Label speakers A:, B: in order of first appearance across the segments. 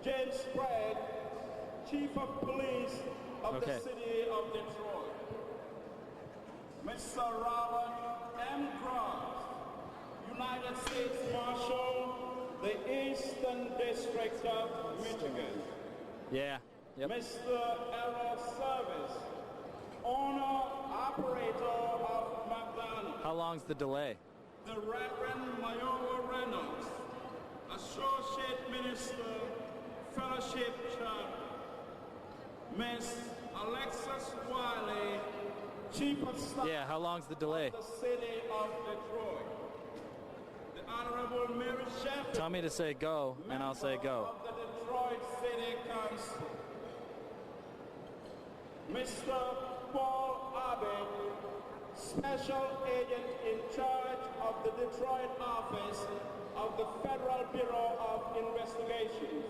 A: James Sprague, Chief of Police of the City of Detroit. Mr. Robert M. Cross, United States Marshal, the Eastern District of Michigan.
B: Yeah. Yep.
A: Mr. Errol Service, owner-operator of McDonald's.
B: How long's the delay?
A: The Reverend Mayowa Reynolds, Associate Minister, Fellowship Chapter. Miss Alexis Wiley, Chief of Staff.
B: Yeah, how long's the delay?
A: Of the City of Detroit. The Honorable Mary Sheffield.
B: Tell me to say go, and I'll say go.
A: Of the Detroit City Council. Mr. Paul Abbott, Special Agent in charge of the Detroit office of the Federal Bureau of Investigation.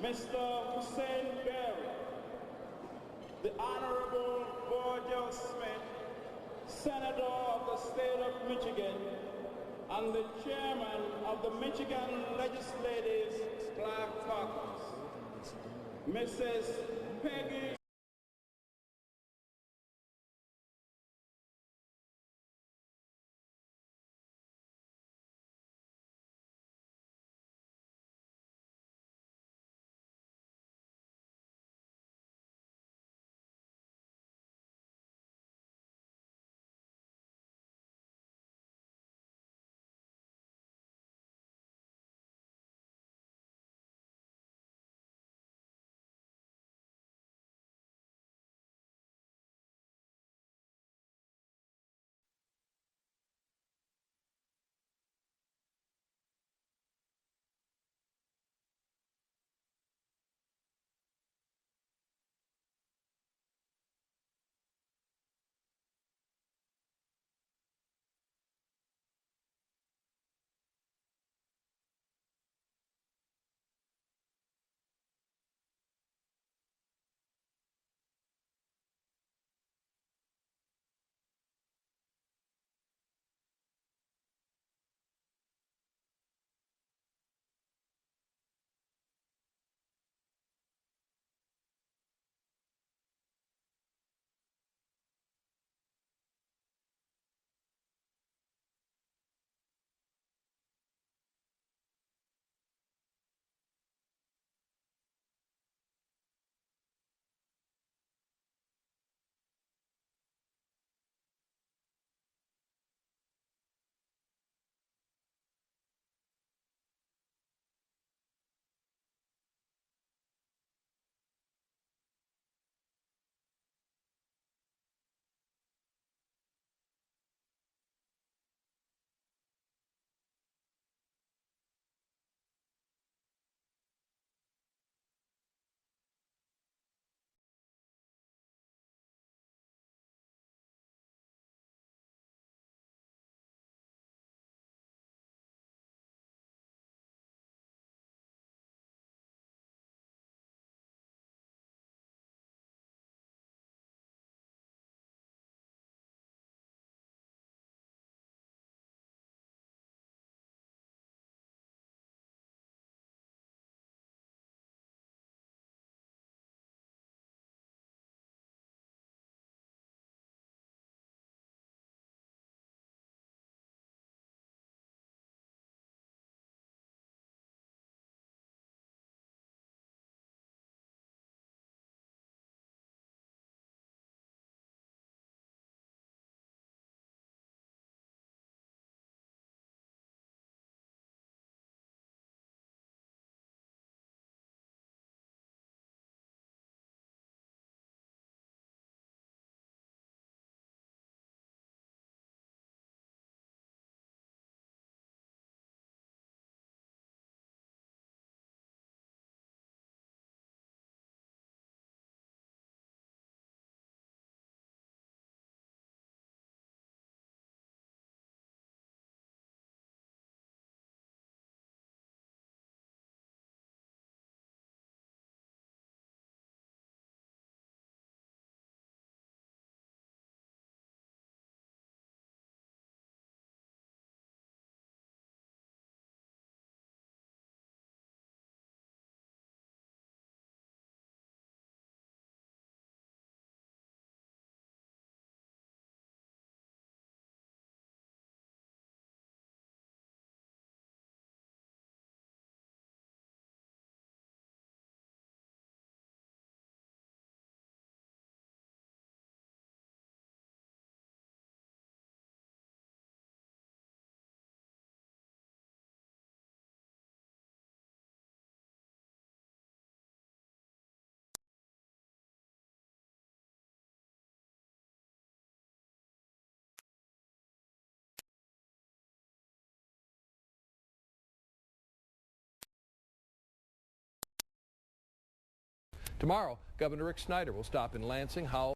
A: Mr. Hussein Berry, the Honorable Borjo Smith, Senator of the State of Michigan, and the Chairman of the Michigan Legislative Black Caucus. Mrs. Peggy
C: Tomorrow, Governor Rick Snyder will stop in Lansing. How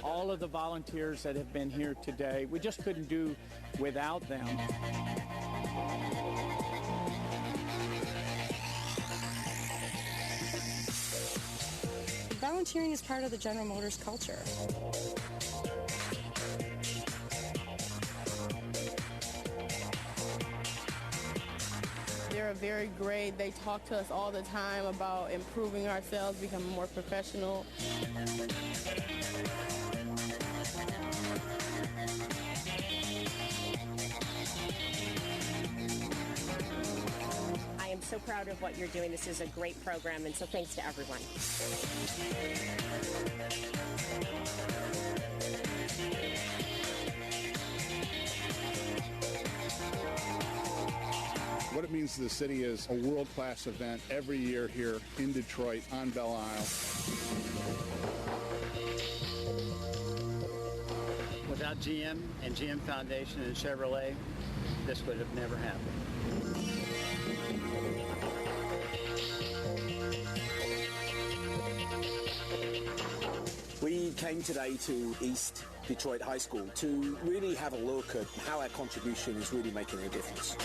D: all of the volunteers that have been here today, we just couldn't do without them.
E: Volunteering is part of the General Motors culture.
F: They're very great. They talk to us all the time about improving ourselves, becoming more professional.
G: I am so proud of what you're doing. This is a great program, and so thanks to everyone.
H: What it means to the city is a world-class event every year here in Detroit on Belle Isle.
D: Without GM and GM Foundation and Chevrolet, this would have never happened.
I: We came today to East Detroit High School to really have a look at how our contribution is really making a difference.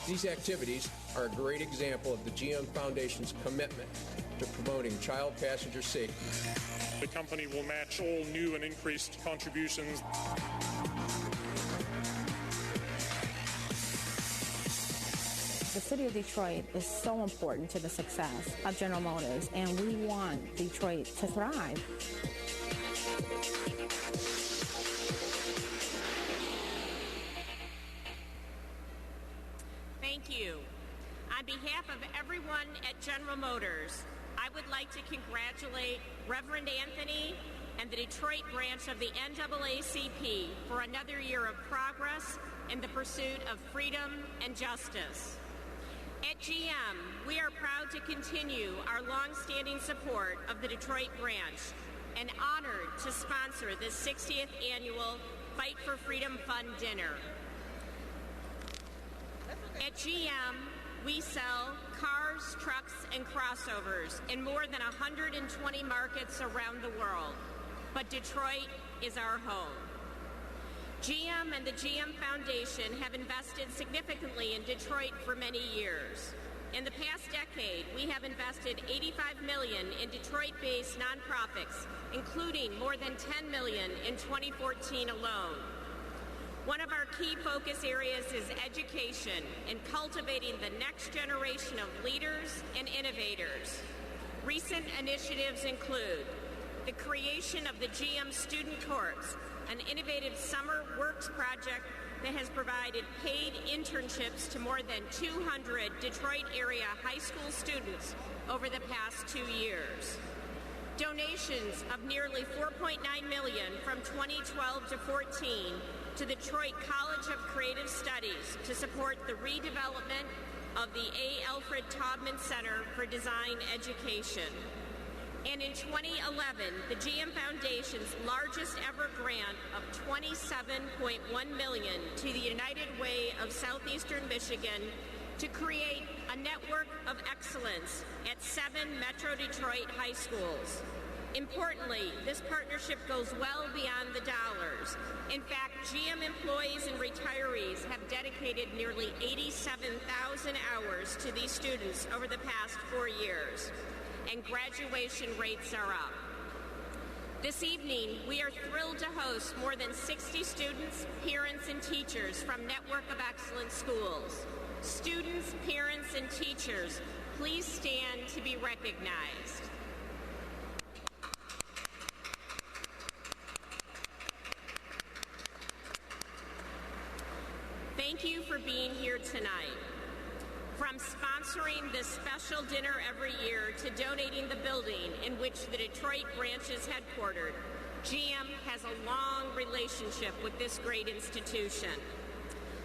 J: These activities are a great example of the GM Foundation's commitment to promoting child passenger safety.
K: The company will match all new and increased contributions.
E: city of Detroit is so important to the success of General Motors, and we want Detroit to thrive.
G: Thank you. On behalf of everyone at General Motors, I would like to congratulate Reverend Anthony and the Detroit branch of the NAACP for another year of progress in the pursuit of freedom and justice. At GM, we are proud to continue our long-standing support of the Detroit branch and honored to sponsor the 60th annual Fight for Freedom Fund dinner. At GM, we sell cars, trucks, and crossovers in more than 120 markets around the world, but Detroit is our home. GM and the GM Foundation have invested significantly in Detroit for many years. In the past decade, we have invested $85 million in Detroit-based nonprofits, including more than $10 million in 2014 alone. One of our key focus areas is education and cultivating the next generation of leaders and innovators. Recent initiatives include the creation of the GM Student Corps, an innovative summer works project that has provided paid internships to more than 200 Detroit area high school students over the past 2 years. Donations of nearly $4.9 million from 2012 to 14 to the Detroit College of Creative Studies to support the redevelopment of the A. Alfred Taubman Center for Design Education. And in 2011, the GM Foundation's largest ever grant of $27.1 million to the United Way of Southeastern Michigan to create a network of excellence at 7 Metro Detroit high schools. Importantly, this partnership goes well beyond the dollars. In fact, GM employees and retirees have dedicated nearly 87,000 hours to these students over the past 4 years, and graduation rates are up. This evening, we are thrilled to host more than 60 students, parents, and teachers from Network of Excellence schools. Students, parents, and teachers, please stand to be recognized. Thank you for being here tonight. From sponsoring this special dinner every year to donating the building in which the Detroit branch is headquartered, GM has a long relationship with this great institution.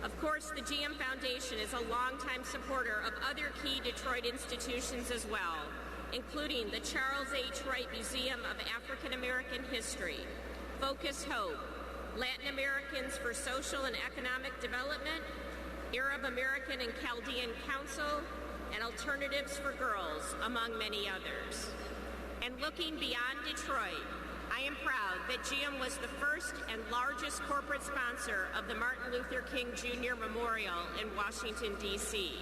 G: Of course, the GM Foundation is a longtime supporter of other key Detroit institutions as well, including the Charles H. Wright Museum of African American History, Focus Hope, Latin Americans for Social and Economic Development, Arab American and Chaldean Council, and Alternatives for Girls, among many others. And looking beyond Detroit, I am proud that GM was the first and largest corporate sponsor of the Martin Luther King Jr. Memorial in Washington, D.C.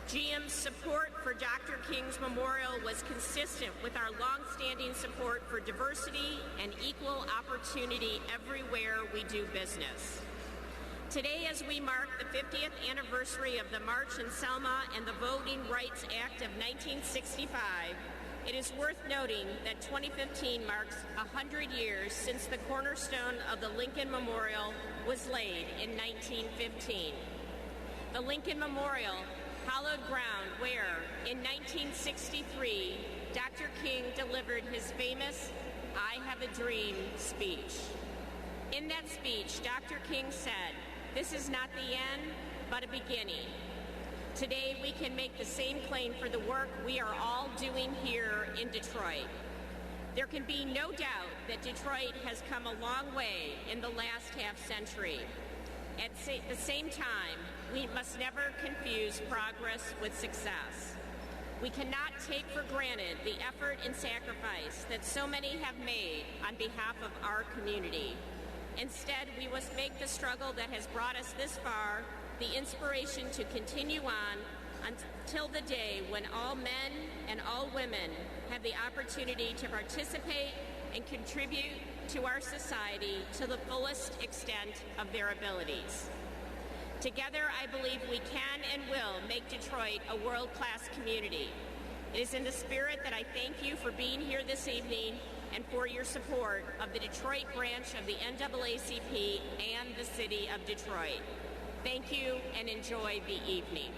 G: GM's support for Dr. King's memorial was consistent with our longstanding support for diversity and equal opportunity everywhere we do business. Today, as we mark the 50th anniversary of the March in Selma and the Voting Rights Act of 1965, it is worth noting that 2015 marks 100 years since the cornerstone of the Lincoln Memorial was laid in 1915. The Lincoln Memorial, hallowed ground where, in 1963, Dr. King delivered his famous "I Have a Dream" speech. In that speech, Dr. King said, "This is not the end, but a beginning." Today, we can make the same claim for the work we are all doing here in Detroit. There can be no doubt that Detroit has come a long way in the last half-century. At the same time, we must never confuse progress with success. We cannot take for granted the effort and sacrifice that so many have made on behalf of our community. Instead, we must make the struggle that has brought us this far the inspiration to continue on until the day when all men and all women have the opportunity to participate and contribute to our society to the fullest extent of their abilities. Together, I believe we can and will make Detroit a world-class community. It is in the spirit that I thank you for being here this evening and for your support of the Detroit branch of the NAACP and the City of Detroit. Thank you and enjoy the evening.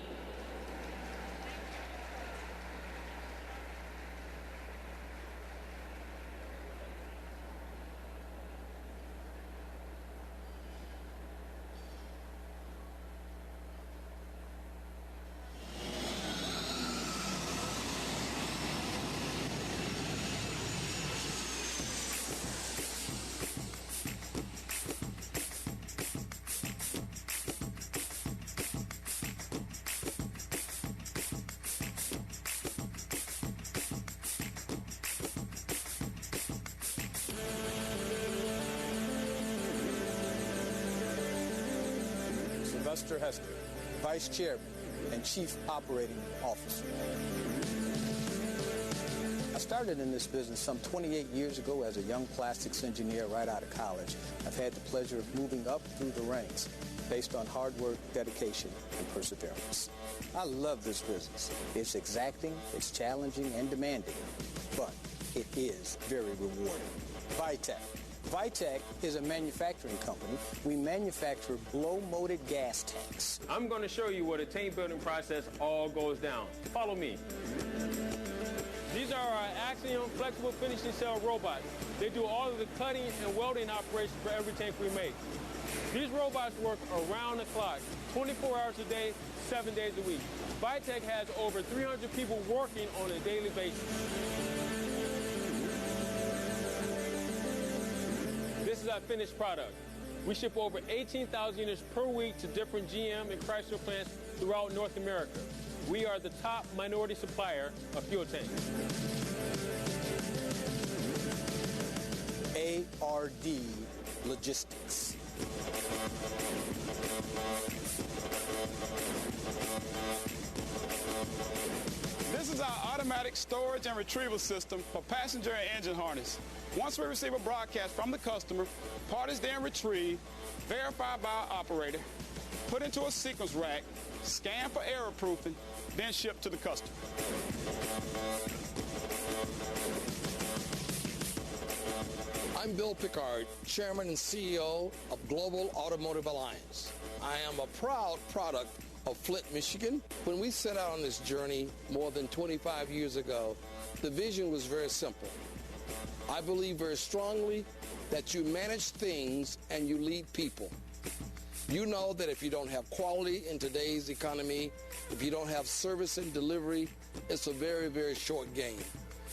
I: Hester, Vice Chairman and Chief Operating Officer. I started in this business some 28 years ago as a young plastics engineer right out of college. I've had the pleasure of moving up through the ranks based on hard work, dedication, and perseverance. I love this business. It's exacting, it's challenging, and demanding, but it is very rewarding. Vitec. Vitec is a manufacturing company. We manufacture blow-molded gas tanks.
K: I'm going to show you where the tank building process all goes down. Follow me. These are our Axiom flexible finishing cell robots. They do all of the cutting and welding operations for every tank we make. These robots work around the clock, 24 hours a day, 7 days a week. Vitec has over 300 people working on a daily basis. This is our finished product. We ship over 18,000 units per week to different GM and Chrysler plants throughout North America. We are the top minority supplier of fuel tanks.
I: ARD Logistics.
L: This is our automatic storage and retrieval system for passenger and engine harness. Once we receive a broadcast from the customer, part is then retrieved, verified by our operator, put into a sequence rack, scanned for error proofing, then shipped to the customer.
M: I'm Bill Pickard, Chairman and CEO of Global Automotive Alliance. I am a proud product of Flint, Michigan. When we set out on this journey more than 25 years ago, the vision was very simple. I believe very strongly that you manage things and you lead people. You know that if you don't have quality in today's economy, if you don't have service and delivery, it's a very, very short game.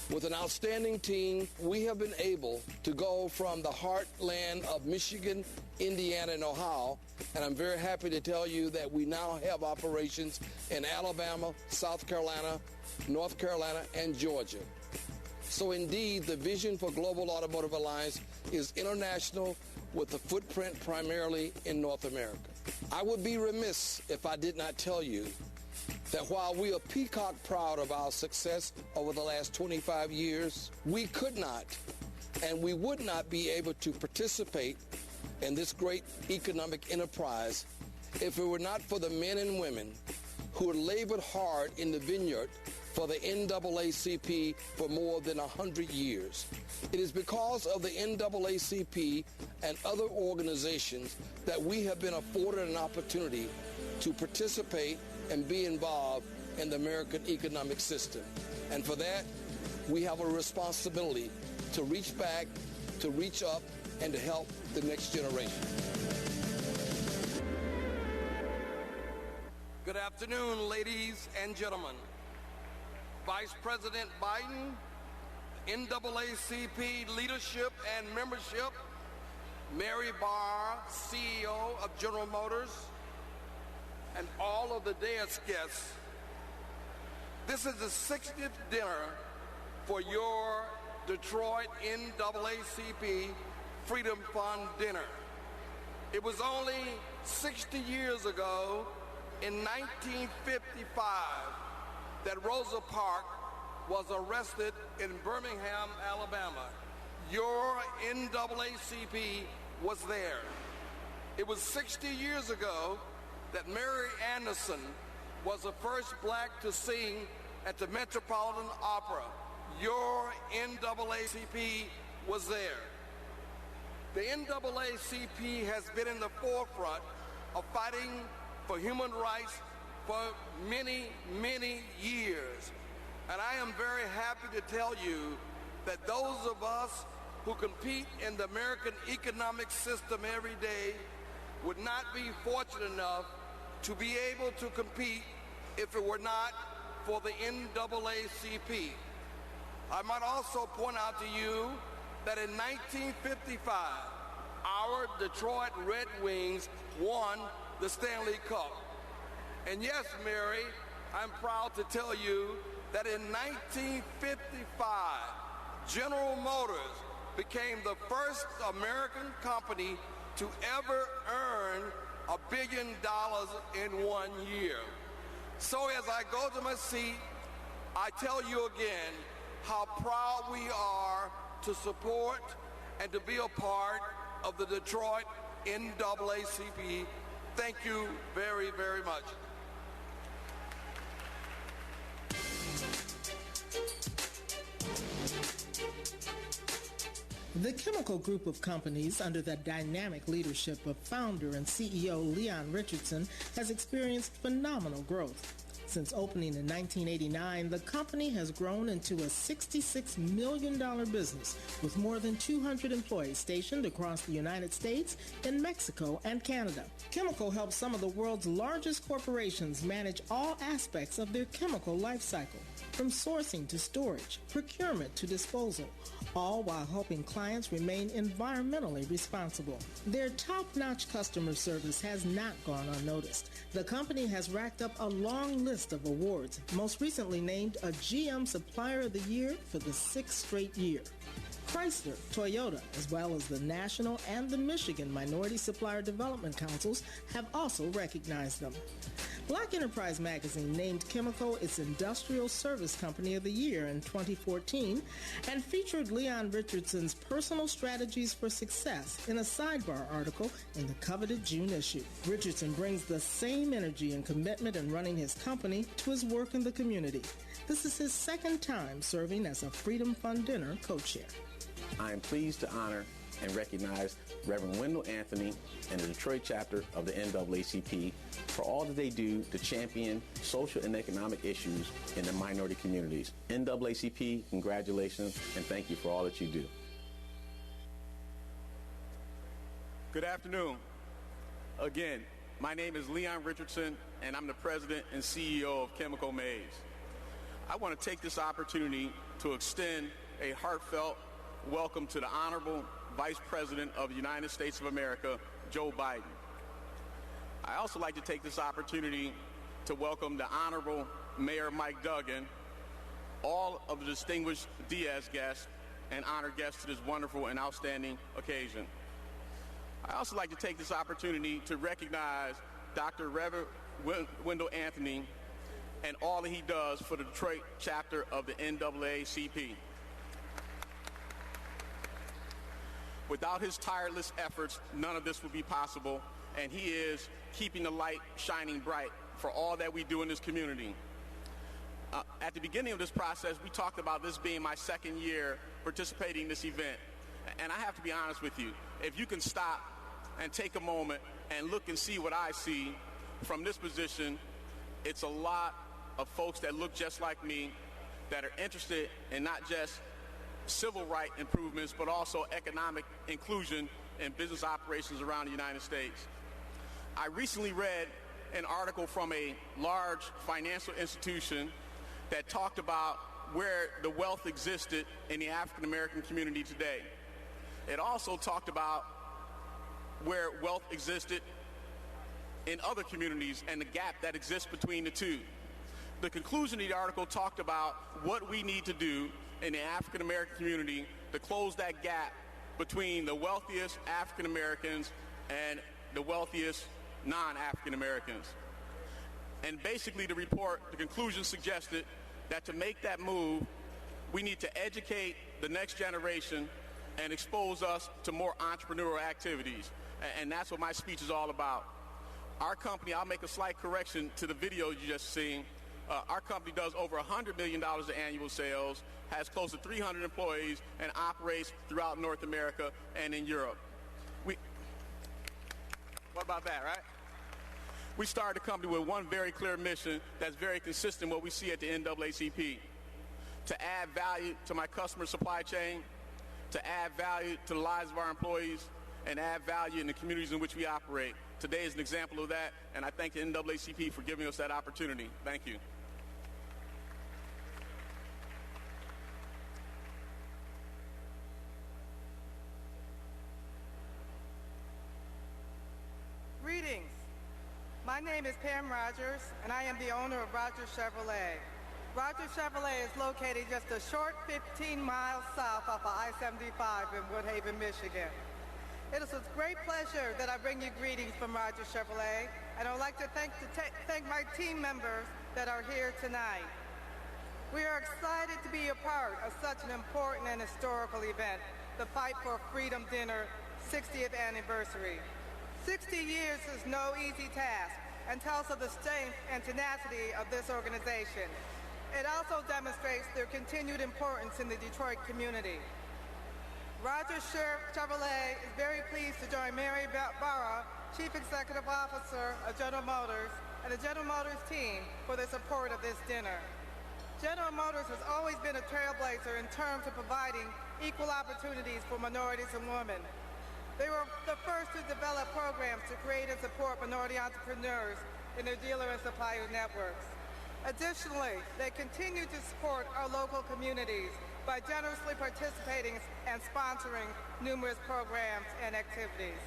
M: With an outstanding team, we have been able to go from the heartland of Michigan, Indiana, and Ohio, and I'm very happy to tell you that we now have operations in Alabama, South Carolina, North Carolina, and Georgia. So indeed, the vision for Global Automotive Alliance is international with a footprint primarily in North America. I would be remiss if I did not tell you that while we are peacock proud of our success over the last 25 years, we could not and we would not be able to participate in this great economic enterprise if it were not for the men and women who labored hard in the vineyard for the NAACP for more than 100 years. It is because of the NAACP and other organizations that we have been afforded an opportunity to participate and be involved in the American economic system. And for that, we have a responsibility to reach back, to reach up, and to help the next generation.
N: Good afternoon, ladies and gentlemen. Vice President Biden, NAACP leadership and membership, Mary Barr, CEO of General Motors, and all of the dais guests, this is the 60th dinner for your Detroit NAACP Freedom Fund dinner. It was only 60 years ago, in 1955, that Rosa Parks was arrested in Birmingham, Alabama. Your NAACP was there. It was 60 years ago that Mary Anderson was the first black to sing at the Metropolitan Opera. Your NAACP was there. The NAACP has been in the forefront of fighting for human rights for many, many years. And I am very happy to tell you that those of us who compete in the American economic system every day would not be fortunate enough to be able to compete if it were not for the NAACP. I might also point out to you that in 1955, our Detroit Red Wings won the Stanley Cup. And yes, Mary, I'm proud to tell you that in 1955, General Motors became the first American company to ever earn $1 billion in 1 year. So as I go to my seat, I tell you again how proud we are to support and to be a part of the Detroit NAACP. Thank you very, very much.
O: The chemical group of companies under the dynamic leadership of founder and CEO Leon Richardson has experienced phenomenal growth. Since opening in 1989, the company has grown into a $66 million business with more than 200 employees stationed across the United States, in Mexico, and Canada. Chemical helps some of the world's largest corporations manage all aspects of their chemical life cycle, from sourcing to storage, procurement to disposal, all while helping clients remain environmentally responsible. Their top-notch customer service has not gone unnoticed. The company has racked up a long list of awards, most recently named a GM Supplier of the Year for the 6th straight year. Chrysler, Toyota, as well as the National and the Michigan Minority Supplier Development Councils have also recognized them. Black Enterprise Magazine named Chemical its Industrial Service Company of the Year in 2014 and featured Leon Richardson's personal strategies for success in a sidebar article in the coveted June issue. Richardson brings the same energy and commitment in running his company to his work in the community. This is his second time serving as a Freedom Fund Dinner co-chair.
P: I am pleased to honor and recognize Reverend Wendell Anthony and the Detroit chapter of the NAACP for all that they do to champion social and economic issues in the minority communities. NAACP, congratulations, and thank you for all that you do.
Q: Good afternoon. Again, my name is Leon Richardson, and I'm the president and CEO of Chemical Maize. I want to take this opportunity to extend a heartfelt welcome to the Honorable Vice President of the United States of America, Joe Biden. I also like to take this opportunity to welcome the Honorable Mayor Mike Duggan, all of the distinguished Diaz guests, and honored guests to this wonderful and outstanding occasion. I also like to take this opportunity to recognize Dr. Reverend Wendell Anthony and all that he does for the Detroit chapter of the NAACP. Without his tireless efforts, none of this would be possible, and he is keeping the light shining bright for all that we do in this community. At the beginning of this process, we talked about this being my second year participating in this event, and I have to be honest with you. If you can stop and take a moment and look and see what I see from this position, it's a lot of folks that look just like me that are interested in not just civil right improvements, but also economic inclusion in business operations around the United States. I recently read an article from a large financial institution that talked about where the wealth existed in the African American community today. It also talked about where wealth existed in other communities and the gap that exists between the two. The conclusion of the article talked about what we need to do in the African American community to close that gap between the wealthiest African Americans and the wealthiest non-African Americans. And basically the conclusion suggested that to make that move, we need to educate the next generation and expose us to more entrepreneurial activities. And that's what my speech is all about. Our company, I'll make a slight correction to the video you just seen. Our company does over $100 million in annual sales, has close to 300 employees, and operates throughout North America and in Europe. What about that, right? We started the company with one very clear mission that's very consistent with what we see at the NAACP: to add value to my customer supply chain, to add value to the lives of our employees, and add value in the communities in which we operate. Today is an example of that, and I thank the NAACP for giving us that opportunity. Thank you.
R: Greetings. My name is Pam Rogers, and I am the owner of Rogers Chevrolet. Rogers Chevrolet is located just a short 15 miles south off of I-75 in Woodhaven, Michigan. It is with great pleasure that I bring you greetings from Rogers Chevrolet, and I would like to thank my team members that are here tonight. We are excited to be a part of such an important and historical event, the Fight for Freedom Dinner 60th anniversary. 60 years is no easy task and tells of the strength and tenacity of this organization. It also demonstrates their continued importance in the Detroit community. Rogers Chevrolet is very pleased to join Mary Barra, Chief Executive Officer of General Motors, and the General Motors team for the support of this dinner. General Motors has always been a trailblazer in terms of providing equal opportunities for minorities and women. They were the first to develop programs to create and support minority entrepreneurs in their dealer and supplier networks. Additionally, they continue to support our local communities by generously participating and sponsoring numerous programs and activities.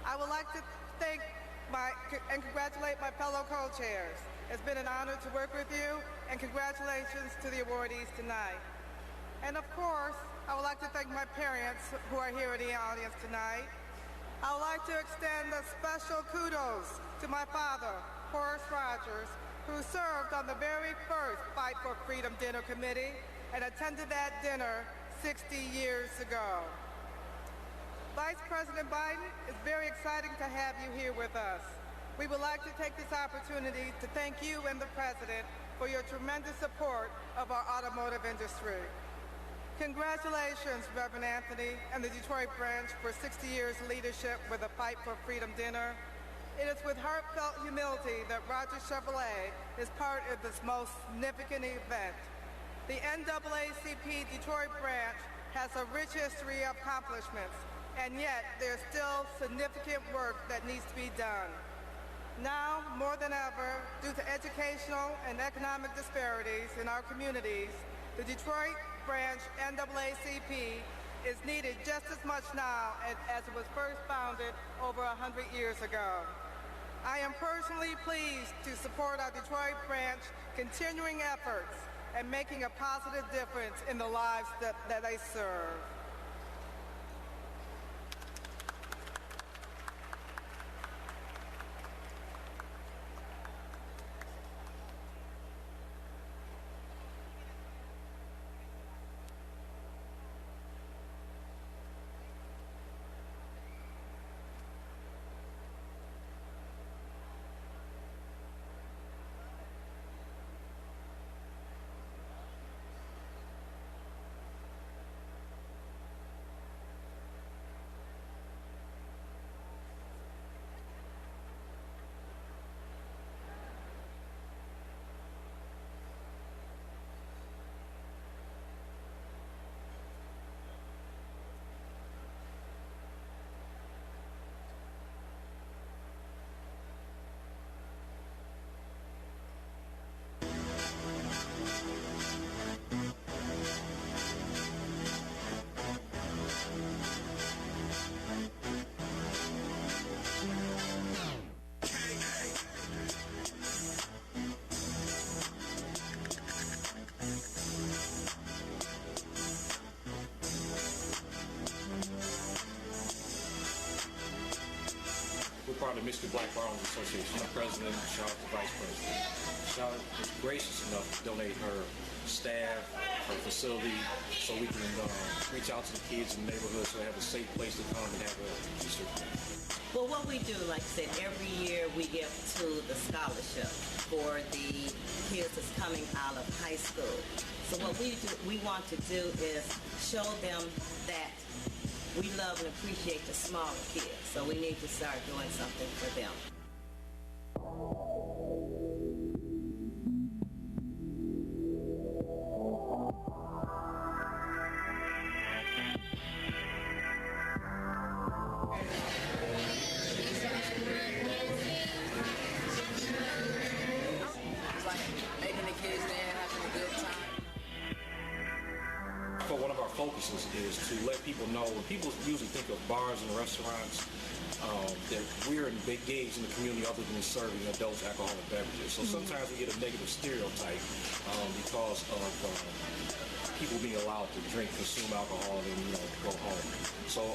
R: I would like to thank and congratulate my fellow co-chairs. It's been an honor to work with you, and congratulations to the awardees tonight. And of course, I would like to thank my parents who are here in the audience tonight. I would like to extend a special kudos to my father, Horace Rogers, who served on the very first Fight for Freedom Dinner Committee and attended that dinner 60 years ago. Vice President Biden, it's very exciting to have you here with us. We would like to take this opportunity to thank you and the President for your tremendous support of our automotive industry. Congratulations, Reverend Anthony and the Detroit branch for 60 years leadership with the Fight for Freedom Dinner. It is with heartfelt humility that Rogers Chevrolet is part of this most significant event. The NAACP Detroit branch has a rich history of accomplishments, and yet there's still significant work that needs to be done. Now, more than ever, due to educational and economic disparities in our communities, the Detroit branch NAACP is needed just as much now as it was first founded over 100 years ago. I am personally pleased to support our Detroit branch continuing efforts and making a positive difference in the lives that they serve.
S: Part of the Michigan Black Bar Owners Association. The president, Charlotte, the vice president. Charlotte was gracious enough to donate her staff, her facility, so we can reach out to the kids in the neighborhood so they have a safe place to come and have a Easter.
T: Well, what we do, like I said, every year we give to the scholarship for the kids that's coming out of high school. So what we want to do is show them that we love and appreciate the smaller kids. So we need to start doing something for them.
S: One of our focuses is to let people know, when people usually think of bars and restaurants, that we're engaged in the community other than serving adult alcoholic beverages. So sometimes we get a negative stereotype because of people being allowed to drink, consume alcohol, and go home. So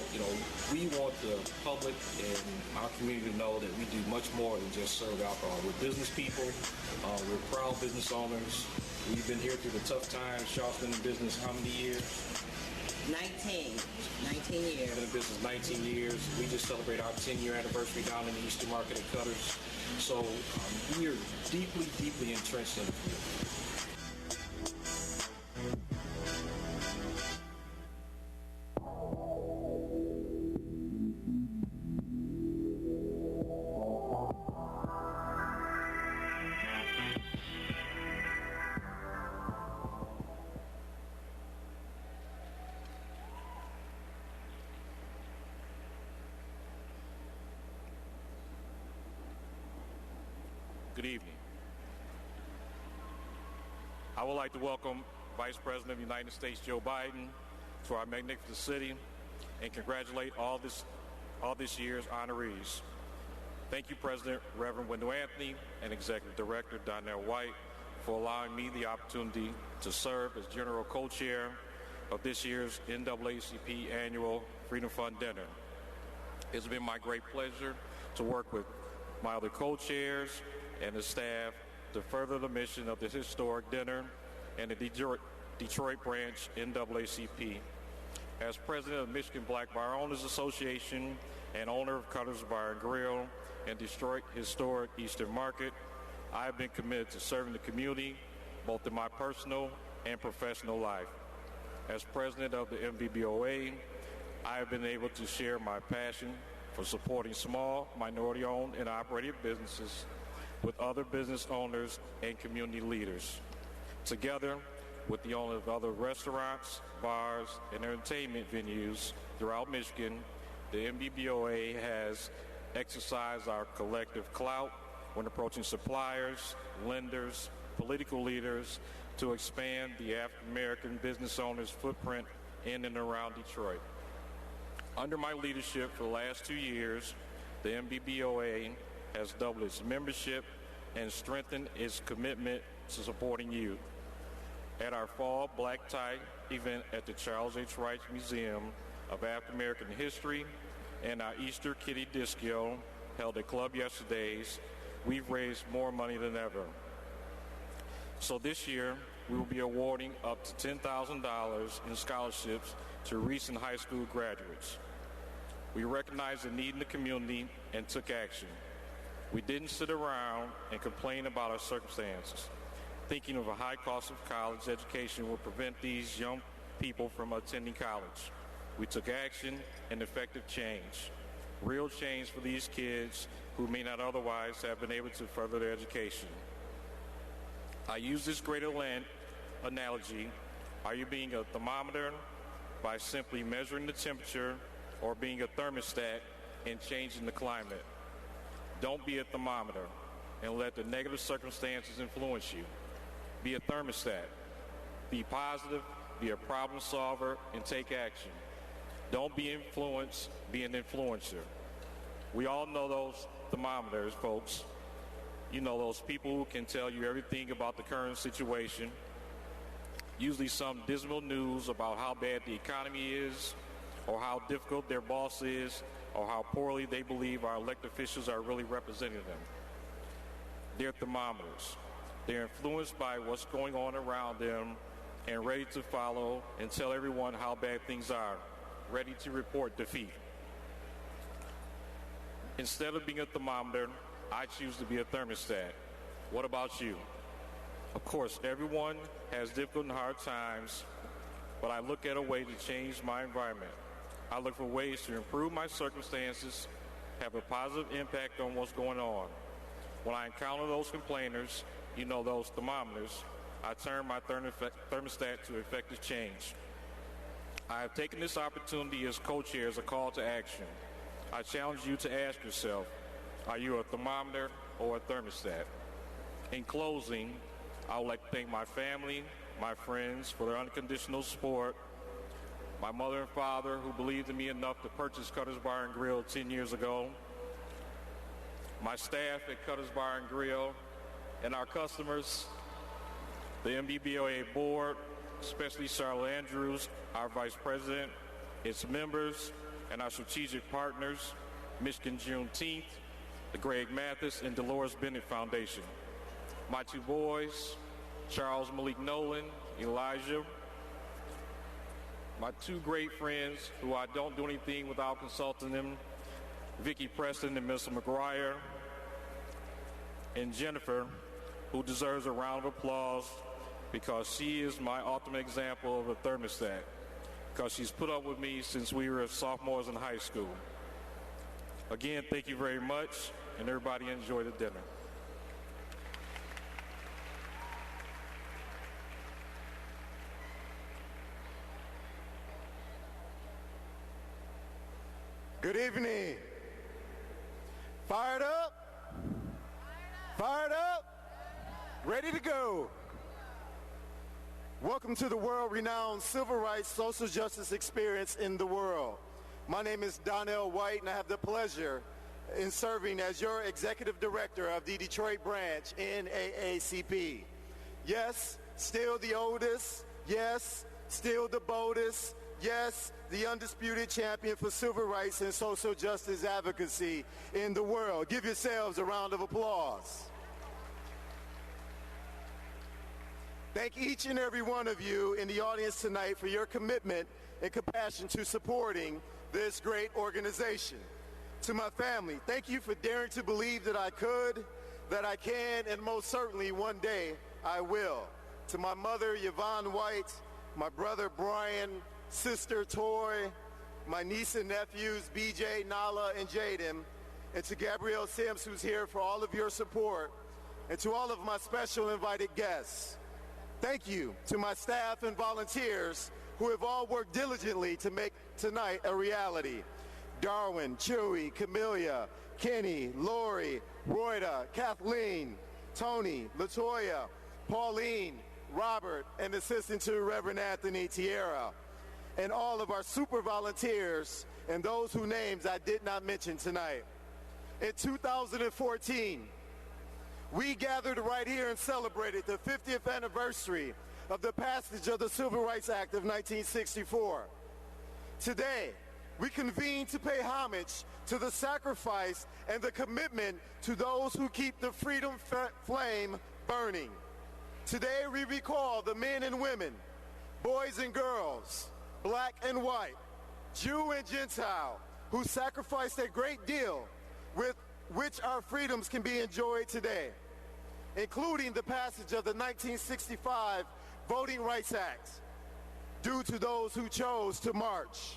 S: we want the public and our community to know that we do much more than just serve alcohol. We're business people. We're proud business owners. We've been here through the tough times. Shaw's been in business how many years? 19 years. Been in business 19 years. We just celebrate our 10-year anniversary down in the Eastern Market at Cutters. So we are deeply, deeply entrenched in the community.
U: Good evening. I would like to welcome Vice President of the United States, Joe Biden, to our magnificent city and congratulate all this year's honorees. Thank you, President Reverend Wendell Anthony and Executive Director Donnell White, for allowing me the opportunity to serve as General Co-Chair of this year's NAACP Annual Freedom Fund Dinner. It's been my great pleasure to work with my other co-chairs and the staff to further the mission of this historic dinner and the Detroit branch NAACP. As president of Michigan Black Bar Owners Association and owner of Cutters Bar and Grill and Detroit Historic Eastern Market, I have been committed to serving the community both in my personal and professional life. As president of the MVBOA, I have been able to share my passion for supporting small, minority-owned and operated businesses with other business owners and community leaders. Together with the owners of other restaurants, bars, and entertainment venues throughout Michigan, the MVBOA has exercised our collective clout when approaching suppliers, lenders, political leaders to expand the African-American business owners' footprint in and around Detroit. Under my leadership for the last 2 years, the MVBOA has doubled its membership and strengthened its commitment to supporting youth. At our fall Black Tie event at the Charles H. Wright Museum of African American History and our Easter Kitty Disco held at Club Yesterdays, we've raised more money than ever. So this year, we will be awarding up to $10,000 in scholarships to recent high school graduates. We recognized the need in the community and took action. We didn't sit around and complain about our circumstances, thinking of a high cost of college education would prevent these young people from attending college. We took action and effective change, real change for these kids who may not otherwise have been able to further their education. I use this greater land analogy. Are you being a thermometer by simply measuring the temperature, or being a thermostat and changing the climate? Don't be a thermometer and let the negative circumstances influence you. Be a thermostat. Be positive, be a problem solver, and take action. Don't be influenced, be an influencer. We all know those thermometers, folks. You know, those people who can tell you everything about the current situation, usually some dismal news about how bad the economy is, or how difficult their boss is, or how poorly they believe our elected officials are really representing them. They're thermometers. They're influenced by what's going on around them and ready to follow and tell everyone how bad things are, ready to report defeat. Instead of being a thermometer, I choose to be a thermostat. What about you? Of course, everyone has difficult and hard times, but I look at a way to change my environment. I look for ways to improve my circumstances, have a positive impact on what's going on. When I encounter those complainers, those thermometers, I turn my thermostat to effective change. I have taken this opportunity as co-chair as a call to action. I challenge you to ask yourself, are you a thermometer or a thermostat? In closing, I would like to thank my family, my friends for their unconditional support, my mother and father who believed in me enough to purchase Cutter's Bar and Grill 10 years ago, my staff at Cutter's Bar and Grill, and our customers, the MBBOA board, especially Charlotte Andrews, our vice president, its members, and our strategic partners, Michigan Juneteenth, the Greg Mathis and Dolores Bennett Foundation. My two boys, Charles Malik Nolan, Elijah, my two great friends who I don't do anything without consulting them, Vicki Preston and Mr. McGuire, and Jennifer, who deserves a round of applause because she is my ultimate example of a thermostat, because she's put up with me since we were sophomores in high school. Again, thank you very much, and everybody enjoy the dinner.
B: Good evening. Fired up? Fired up? Ready to go. Welcome to the world-renowned civil rights social justice experience in the world. My name is Donnell White, and I have the pleasure in serving as your executive director of the Detroit branch NAACP. Yes, still the oldest. Yes, still the boldest. Yes, the undisputed champion for civil rights and social justice advocacy in the world. Give yourselves a round of applause. Thank each and every one of you in the audience tonight for your commitment and compassion to supporting this great organization. To my family, thank you for daring to believe that I could, that I can, and most certainly one day I will. To my mother, Yvonne White, my brother, Brian, sister, Toy, my niece and nephews, BJ, Nala, and Jaden, and to Gabrielle Sims, who's here for all of your support, and to all of my special invited guests. Thank you to my staff and volunteers who have all worked diligently to make tonight a reality. Darwin, Chewy, Camellia, Kenny, Lori, Royda, Kathleen, Tony, Latoya, Pauline, Robert, and assistant to Reverend Anthony Tierra, and all of our super volunteers and those whose names I did not mention tonight. In 2014, we gathered right here and celebrated the 50th anniversary of the passage of the Civil Rights Act of 1964. Today, we convene to pay homage to the sacrifice and the commitment to those who keep the freedom flame burning. Today, we recall the men and women, boys and girls, black and white, Jew and Gentile, who sacrificed a great deal with which our freedoms can be enjoyed today, including the passage of the 1965 Voting Rights Act, due to those who chose to march.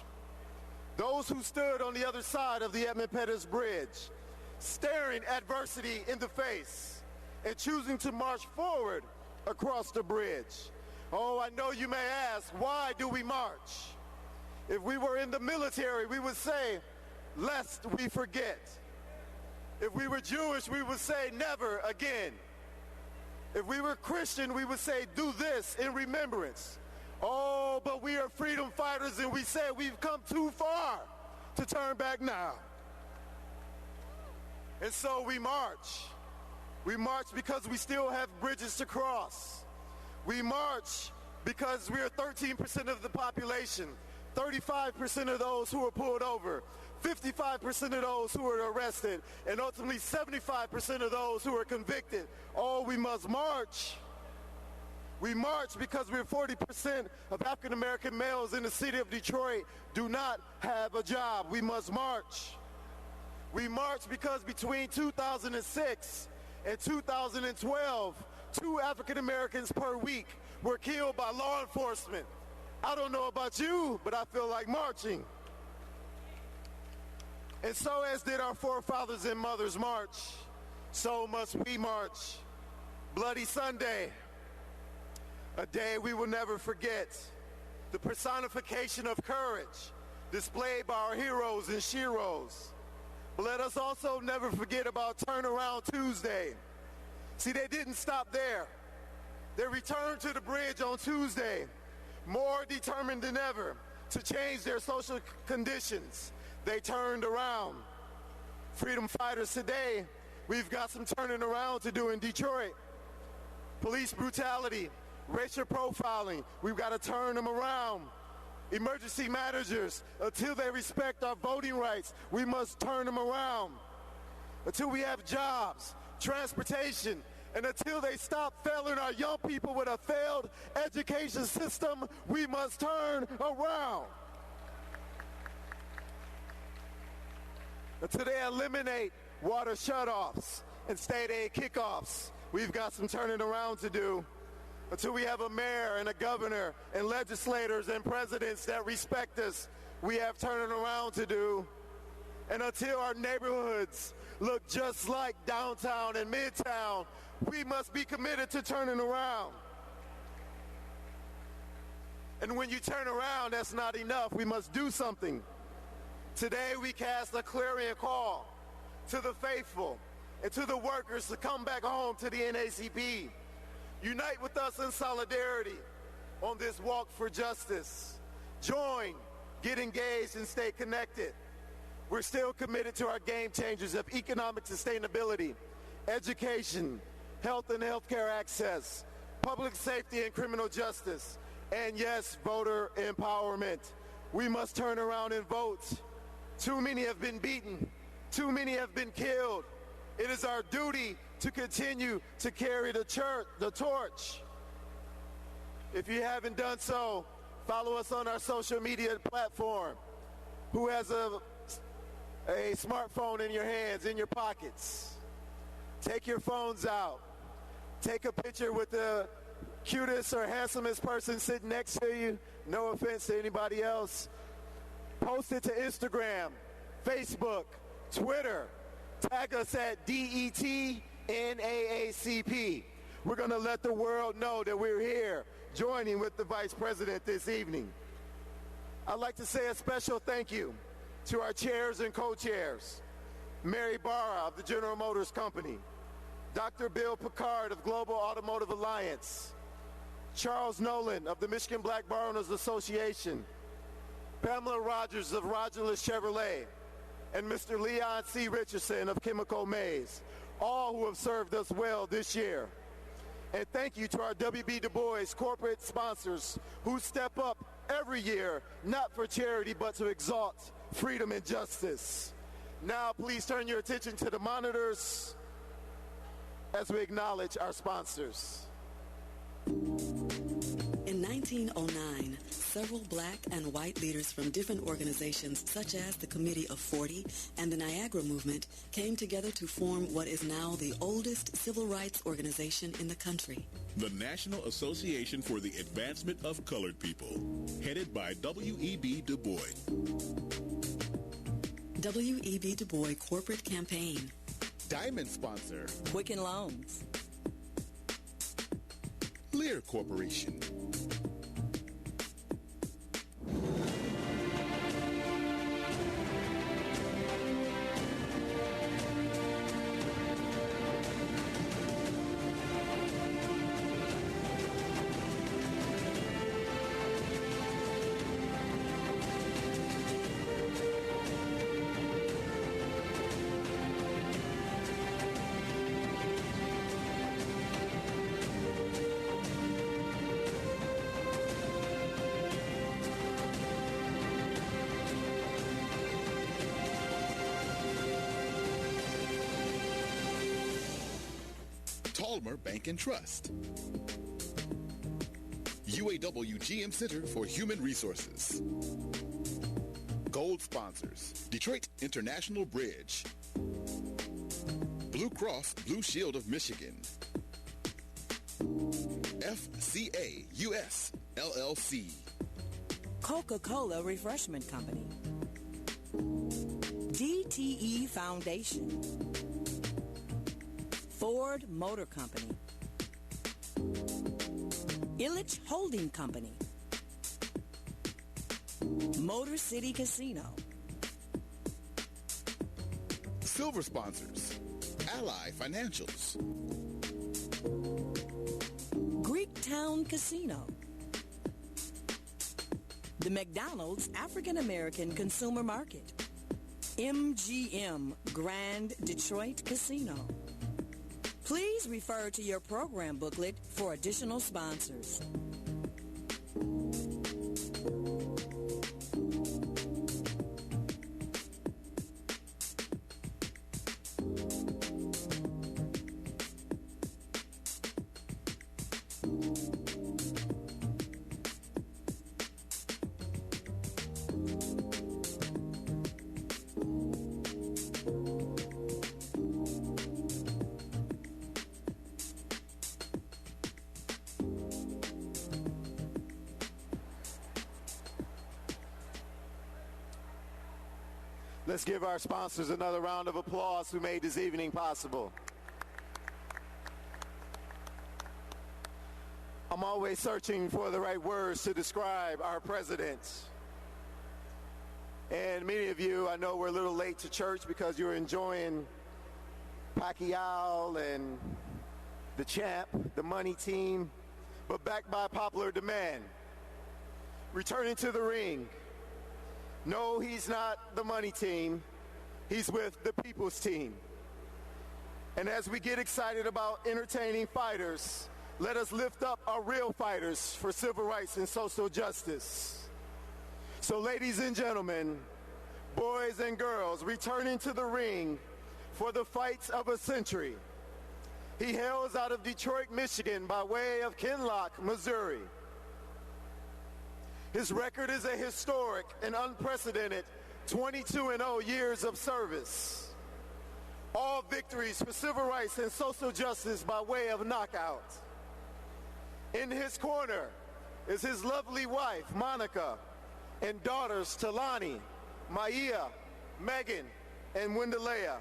B: Those who stood on the other side of the Edmund Pettus Bridge, staring adversity in the face and choosing to march forward across the bridge. Oh, I know you may ask, why do we march? If we were in the military, we would say, lest we forget. If we were Jewish, we would say, never again. If we were Christian, we would say, do this in remembrance. Oh, but we are freedom fighters, and we say we've come too far to turn back now. And so we march. We march because we still have bridges to cross. We march because we are 13% of the population, 35% of those who were pulled over, 55% of those who were arrested, and ultimately 75% of those who were convicted. Oh, we must march. We march because we're 40% of African-American males in the city of Detroit do not have a job. We must march. We march because between 2006 and 2012, 2 African Americans per week were killed by law enforcement. I don't know about you, but I feel like marching. And so as did our forefathers and mothers march, so must we march. Bloody Sunday, a day we will never forget. The personification of courage displayed by our heroes and sheroes. But let us also never forget about Turnaround Tuesday. See, they didn't stop there. They returned to the bridge on Tuesday, more determined than ever to change their social conditions. They turned around. Freedom fighters today, we've got some turning around to do in Detroit. Police brutality, racial profiling, we've got to turn them around. Emergency managers, until they respect our voting rights, we must turn them around. Until we have jobs, transportation, and until they stop failing our young people with a failed education system, we must turn around. Until they eliminate water shutoffs and state aid kickoffs, we've got some turning around to do. Until we have a mayor and a governor and legislators and presidents that respect us, we have turning around to do. And until our neighborhoods look just like downtown and midtown, we must be committed to turning around. And when you turn around, that's not enough. We must do something. Today we cast a clarion call to the faithful and to the workers to come back home to the NAACP. Unite with us in solidarity on this walk for justice. Join, get engaged, and stay connected. We're still committed to our game changers of economic sustainability, education, health and healthcare access, public safety and criminal justice, and yes, voter empowerment. We must turn around and vote. Too many have been beaten. Too many have been killed. It is our duty to continue to carry the torch. If you haven't done so, follow us on our social media platform. Who has a smartphone in your hands, in your pockets? Take your phones out. Take a picture with the cutest or handsomest person sitting next to you. No offense to anybody else. Post it to Instagram, Facebook, Twitter. Tag us at DET NAACP. We're going to let the world know that we're here joining with the Vice President this evening. I'd like to say a special thank you to our chairs and co-chairs, Mary Barra of the General Motors Company, Dr. Bill Picard of Global Automotive Alliance, Charles Nolan of the Michigan Black Bar Owners Association, Pamela Rogers of Rogerless Chevrolet, and Mr. Leon C. Richardson of Chemical Maze, all who have served us well this year. And thank you to our W.B. Du Bois corporate sponsors who step up every year, not for charity, but to exalt freedom and justice. Now, please turn your attention to the monitors as we acknowledge our sponsors.
A: In 1909, several black and white leaders from different organizations such as the Committee of 40 and the Niagara Movement came together to form what is now the oldest civil rights organization in the country.
V: The National Association for the Advancement of Colored People, headed by W.E.B. Du Bois.
A: W.E.B. Du Bois Corporate Campaign.
V: Diamond sponsor,
A: Quicken Loans.
V: Lear Corporation. Bank and Trust. UAW GM Center for Human Resources. Gold
C: Gold sponsors: Detroit International Bridge, Blue Cross Blue Shield of Michigan, FCA US LLC,
F: Coca-Cola Refreshment Company, DTE Foundation, Ford Motor Company, Illich Holding Company, Motor City Casino.
C: Silver sponsors: Ally Financials,
F: Greektown Casino, the McDonald's African American Consumer Market, MGM Grand Detroit Casino. Please refer to your program booklet for additional sponsors.
B: Let's give our sponsors another round of applause who made this evening possible. I'm always searching for the right words to describe our presidents. And many of you, I know, were a little late to church because you were enjoying Pacquiao and the champ, the money team, but backed by popular demand. Returning to the ring. No, he's not the money team. He's with the people's team. And as we get excited about entertaining fighters, let us lift up our real fighters for civil rights and social justice. So ladies and gentlemen, boys and girls, returning to the ring for the fights of a century. He hails out of Detroit, Michigan by way of Kinloch, Missouri. His record is a historic and unprecedented 22-0 years of service. All victories for civil rights and social justice by way of knockout. In his corner is his lovely wife, Monica, and daughters, Talani, Maya, Megan, and Wendelea.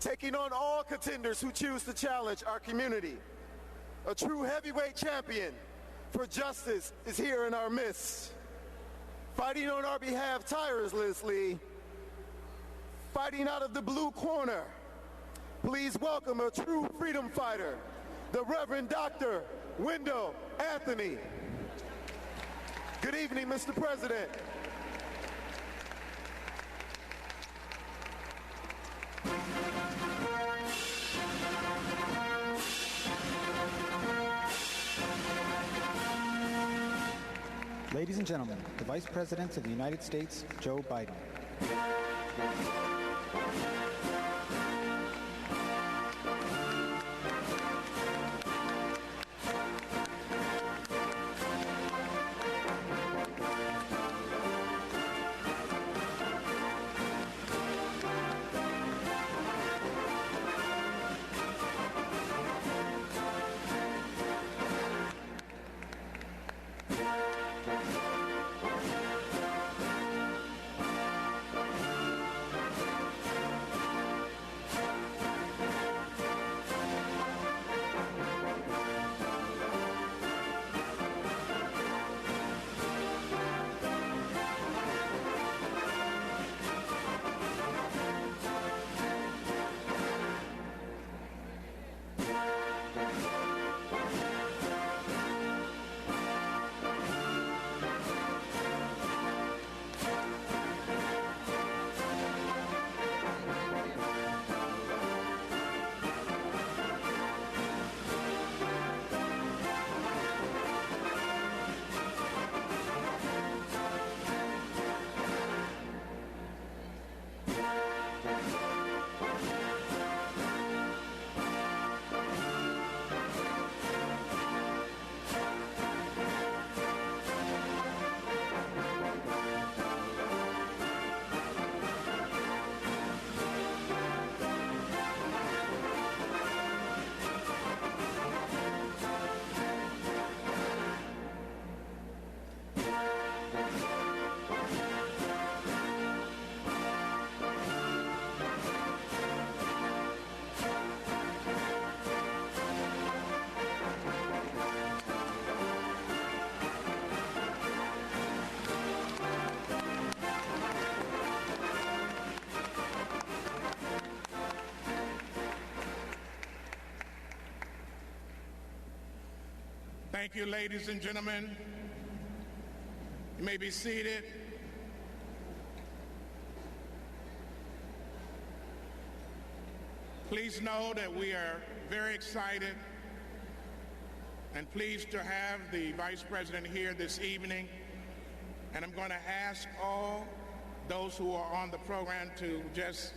B: Taking on all contenders who choose to challenge our community. A true heavyweight champion for justice is here in our midst. Fighting on our behalf tirelessly, fighting out of the blue corner. Please welcome a true freedom fighter, the Reverend Dr. Wendell Anthony. Good evening, Mr. President.
W: Ladies and gentlemen, the Vice President of the United States, Joe Biden.
D: Thank you, ladies and gentlemen. You may be seated. Please know that we are very excited and pleased to have the Vice President here this evening. And I'm going to ask all those who are on the program to just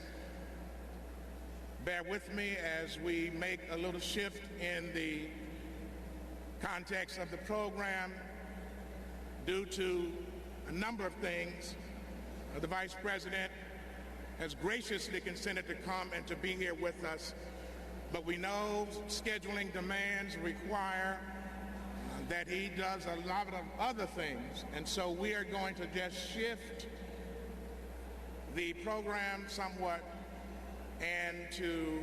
D: bear with me as we make a little shift in the context of the program. Due to a number of things, the Vice President has graciously consented to come and to be here with us, but we know scheduling demands require that he does a lot of other things, and so we are going to just shift the program somewhat and to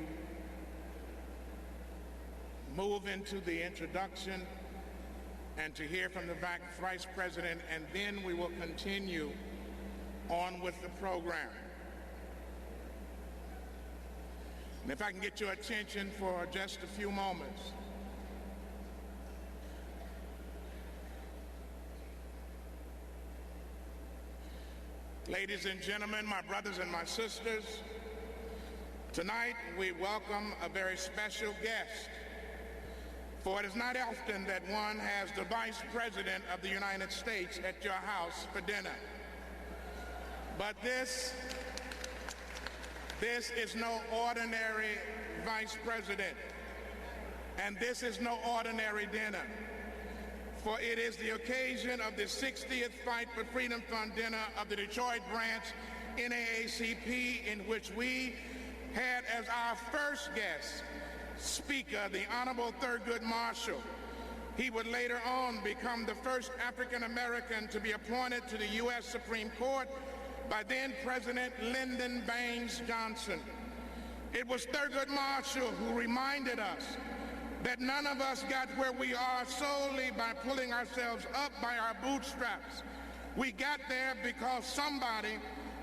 D: move into the introduction and to hear from the Vice President, and then we will continue on with the program. And if I can get your attention for just a few moments. Ladies and gentlemen, my brothers and my sisters, tonight we welcome a very special guest. For it is not often that one has the Vice President of the United States at your house for dinner. But this is no ordinary Vice President, and this is no ordinary dinner. For it is the occasion of the 60th Fight for Freedom Fund dinner of the Detroit branch NAACP, in which we had as our first guest speaker the Honorable Thurgood Marshall. He would later on become the first African American to be appointed to the U.S. Supreme Court by then President Lyndon Baines Johnson. It was Thurgood Marshall who reminded us that none of us got where we are solely by pulling ourselves up by our bootstraps. We got there because somebody,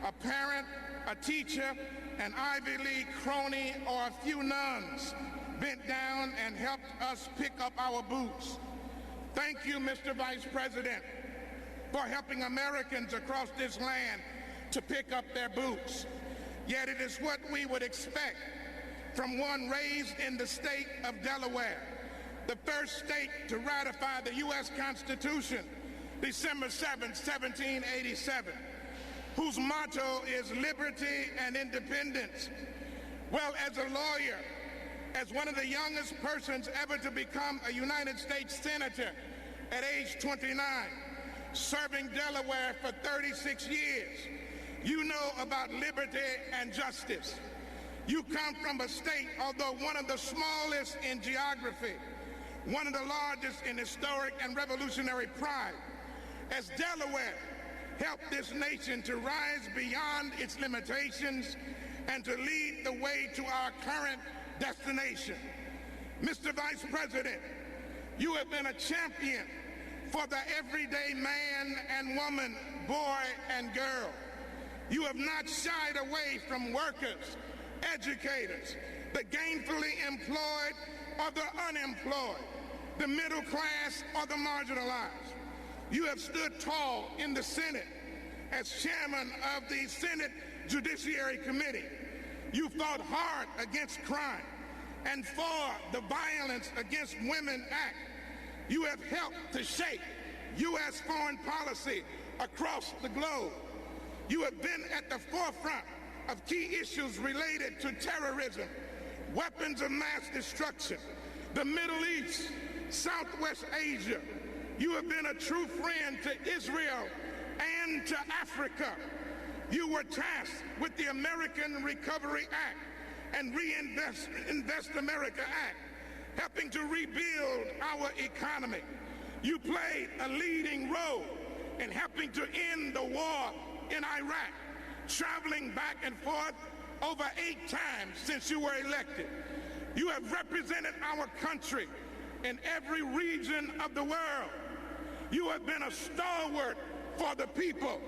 D: a parent, a teacher, an Ivy League crony, or a few nuns bent down and helped us pick up our boots. Thank you, Mr. Vice President, for helping Americans across this land to pick up their boots. Yet it is what we would expect from one raised in the state of Delaware, the first state to ratify the U.S. Constitution, December 7, 1787, whose motto is liberty and independence. Well, as a lawyer, as one of the youngest persons ever to become a United States Senator at age 29, serving Delaware for 36 years, you know about liberty and justice. You come from a state, although one of the smallest in geography, one of the largest in historic and revolutionary pride, as Delaware helped this nation to rise beyond its limitations and to lead the way to our current destination. Mr. Vice President, you have been a champion for the everyday man and woman, boy and girl. You have not shied away from workers, educators, the gainfully employed or the unemployed, the middle class or the marginalized. You have stood tall in the Senate as chairman of the Senate Judiciary Committee. You fought hard against crime and for the Violence Against Women Act. You have helped to shape U.S. foreign policy across the globe. You have been at the forefront of key issues related to terrorism, weapons of mass destruction, the Middle East, Southwest Asia. You have been a true friend to Israel and to Africa. You were tasked with the American Recovery Act and Invest America Act, helping to rebuild our economy. You played a leading role in helping to end the war in Iraq, traveling back and forth over 8 times since you were elected. You have represented our country in every region of the world. You have been a stalwart for the people,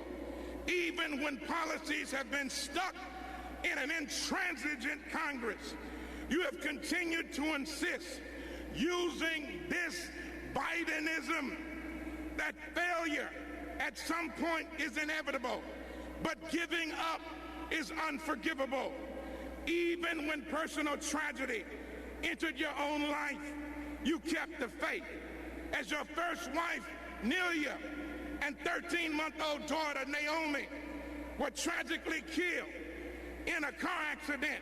D: even when policies have been stuck in an intransigent Congress. You have continued to insist using this Bidenism, that failure at some point is inevitable, but giving up is unforgivable. Even when personal tragedy entered your own life, you kept the faith. As your first wife, Nelia, and 13-month-old daughter, Naomi, were tragically killed in a car accident,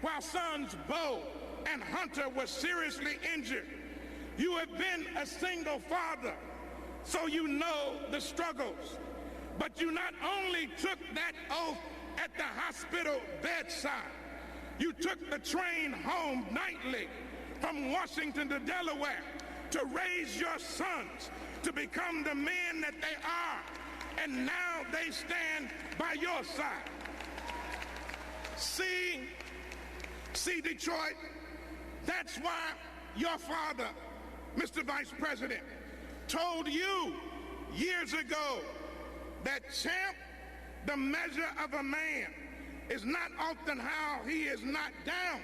D: while sons Bo and Hunter were seriously injured. You have been a single father, so you know the struggles. But you not only took that oath at the hospital bedside, you took the train home nightly from Washington to Delaware to raise your sons to become the men that they are. And now they stand by your side. See, Detroit, that's why your father, Mr. Vice President, told you years ago that, champ, the measure of a man is not often how he is knocked down,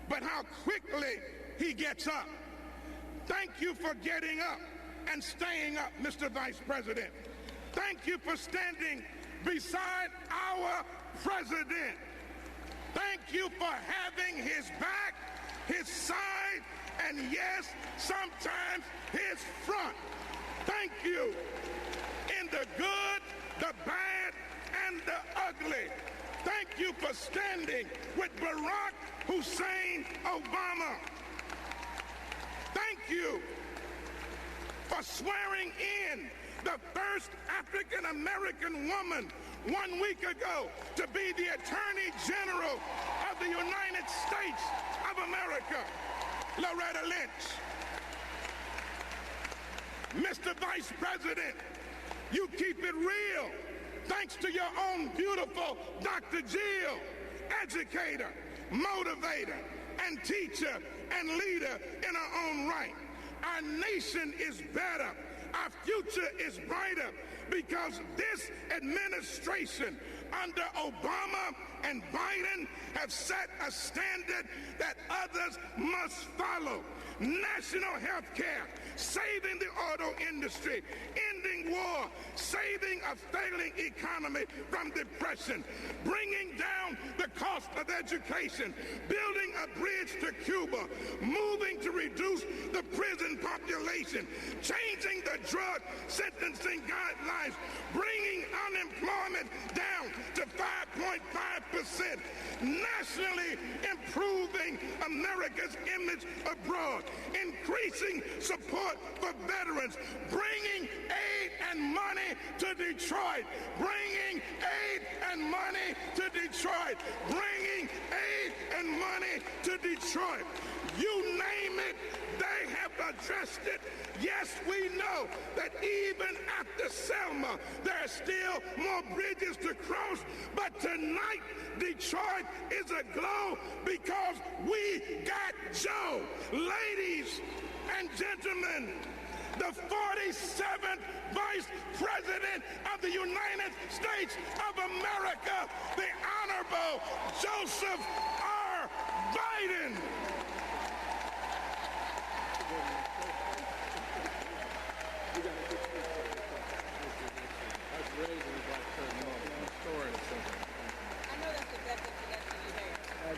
D: but how quickly he gets up. Thank you for getting up and staying up, Mr. Vice President. Thank you for standing beside our president. Thank you for having his back, his side, and yes, sometimes his front. Thank you in the good, the bad, and the ugly. Thank you for standing with Barack Hussein Obama. Thank you for swearing in the first African-American woman 1 week ago to be the Attorney General of the United States of America, Loretta Lynch. Mr. Vice President, you keep it real thanks to your own beautiful Dr. Jill, educator, motivator, and teacher and leader in her own right. Our nation is better. Our future is brighter because this administration under Obama and Biden have set a standard that others must follow. National health care, saving the auto industry, ending war, saving a failing economy from depression, bringing down the cost of education, building a bridge to Cuba, moving to reduce the prison population, changing the drug sentencing guidelines, bringing unemployment down to 5.5%, nationally improving America's image abroad, increasing support for veterans, bringing aid and money to Detroit, bringing aid and money to Detroit, bringing aid and money to Detroit. You name it, they have addressed it. Yes, we know that even after Selma, there are still more bridges to cross, but tonight, Detroit is aglow because we got Joe. Ladies and gentlemen, the 47th Vice President of the United States of America, the Honorable Joseph R. Biden.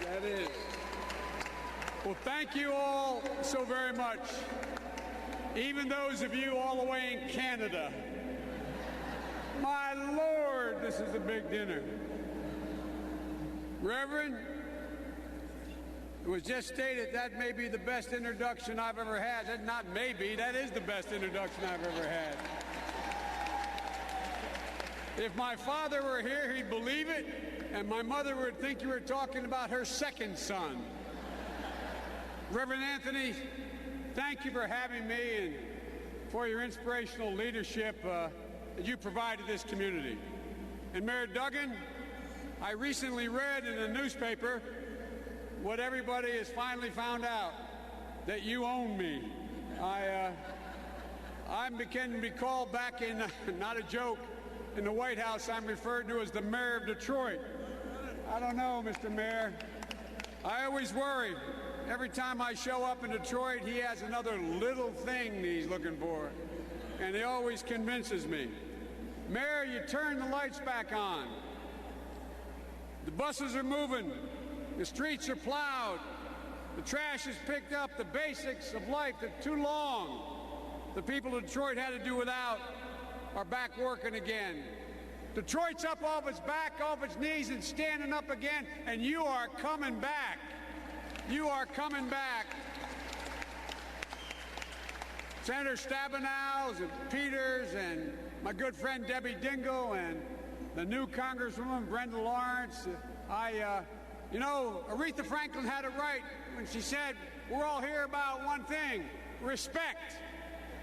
E: That is. Well, thank you all so very much. Even those of you all the way in Canada. My Lord, this is a big dinner. Reverend, it was just stated that may be the best introduction I've ever had. That not maybe, that is the best introduction I've ever had. If my father were here, he'd believe it, and my mother would think you were talking about her second son. Reverend Anthony, thank you for having me and for your inspirational leadership that you provide to this community. And Mayor Duggan, I recently read in the newspaper what everybody has finally found out, that you own me. I'm beginning to be called back in, not a joke, in the White House, I'm referred to as the mayor of Detroit. I don't know, Mr. Mayor. I always worry. Every time I show up in Detroit, he has another little thing he's looking for. And he always convinces me. Mayor, you turn the lights back on. The buses are moving. The streets are plowed. The trash is picked up. The basics of life that too long the people of Detroit had to do without are back working again. Detroit's up off its back, off its knees, and standing up again, and you are coming back. You are coming back. Senator Stabenow and Peters and my good friend Debbie Dingell and the new Congresswoman Brenda Lawrence. You know, Aretha Franklin had it right when she said, we're all here about one thing, respect.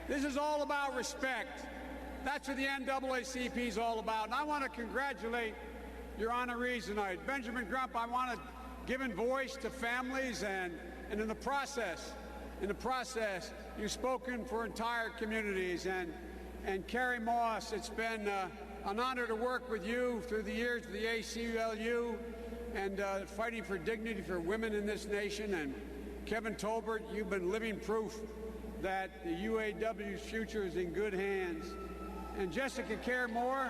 E: This is all about respect. That's what the NAACP is all about. And I want to congratulate your honorees tonight. Benjamin Grump, I want to give voice to families, and in the process, you've spoken for entire communities. And Carrie Moss, it's been an honor to work with you through the years of the ACLU and fighting for dignity for women in this nation. And Kevin Tolbert, you've been living proof that the UAW's future is in good hands. And Jessica Care Moore,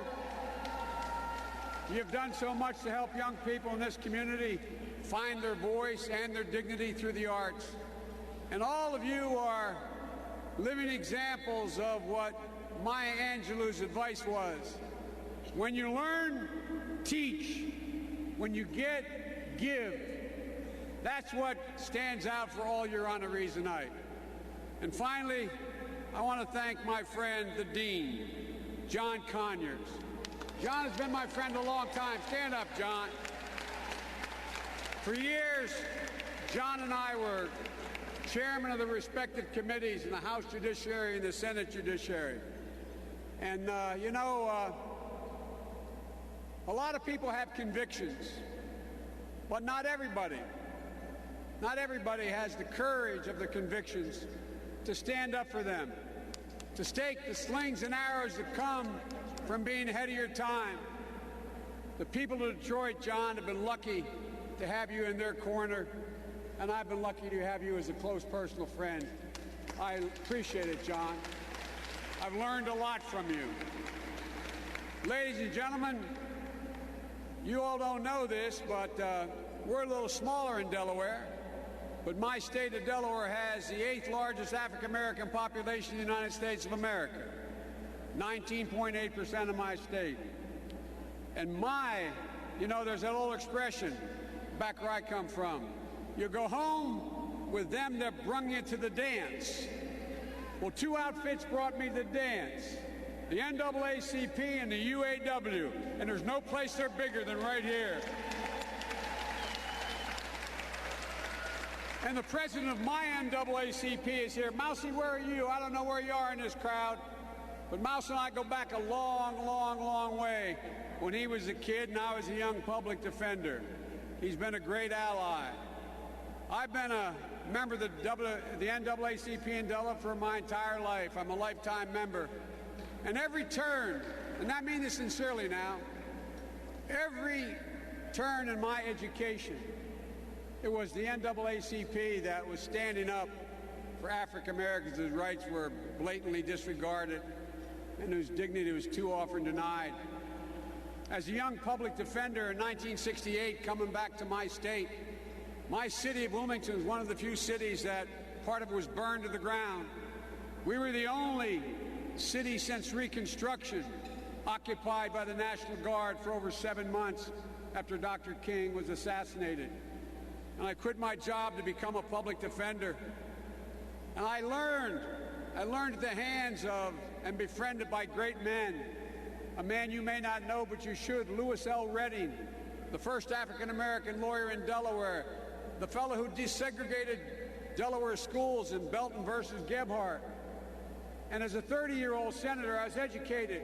E: you've done so much to help young people in this community find their voice and their dignity through the arts. And all of you are living examples of what Maya Angelou's advice was. When you learn, teach. When you get, give. That's what stands out for all your honorees tonight. And finally, I want to thank my friend, the Dean, John Conyers. John has been my friend a long time. Stand up, John. For years, John and I were chairman of the respective committees in the House Judiciary and the Senate Judiciary. And, a lot of people have convictions, but not everybody. Not everybody has the courage of the convictions to stand up for them, to stake the slings and arrows that come from being ahead of your time. The people of Detroit, John, have been lucky to have you in their corner, and I've been lucky to have you as a close personal friend. I appreciate it, John. I've learned a lot from you. Ladies and gentlemen, you all don't know this, but we're a little smaller in Delaware, but my state of Delaware has the 8th largest African-American population in the United States of America, 19.8% of my state. And there's that old expression back where I come from. You go home with them that brung you to the dance. Well, two outfits brought me to the dance. The NAACP and the UAW, and there's no place they're bigger than right here. And the president of my NAACP is here. Mousy, where are you? I don't know where you are in this crowd, but Mouse and I go back a long, long, long way. When he was a kid and I was a young public defender, he's been a great ally. I've been a member of the NAACP in Delaware for my entire life. I'm a lifetime member. And every turn, and I mean this sincerely now, every turn in my education, it was the NAACP that was standing up for African Americans whose rights were blatantly disregarded and whose dignity was too often denied. As a young public defender in 1968, coming back to my state, my city of Wilmington was one of the few cities that part of it was burned to the ground. We were the only city since Reconstruction occupied by the National Guard for over 7 months after Dr. King was assassinated. And I quit my job to become a public defender. And I learned at the hands of and befriended by great men. A man you may not know, but you should, Lewis L. Redding, the first African-American lawyer in Delaware, the fellow who desegregated Delaware schools in Belton versus Gebhardt. And as a 30-year-old senator, I was educated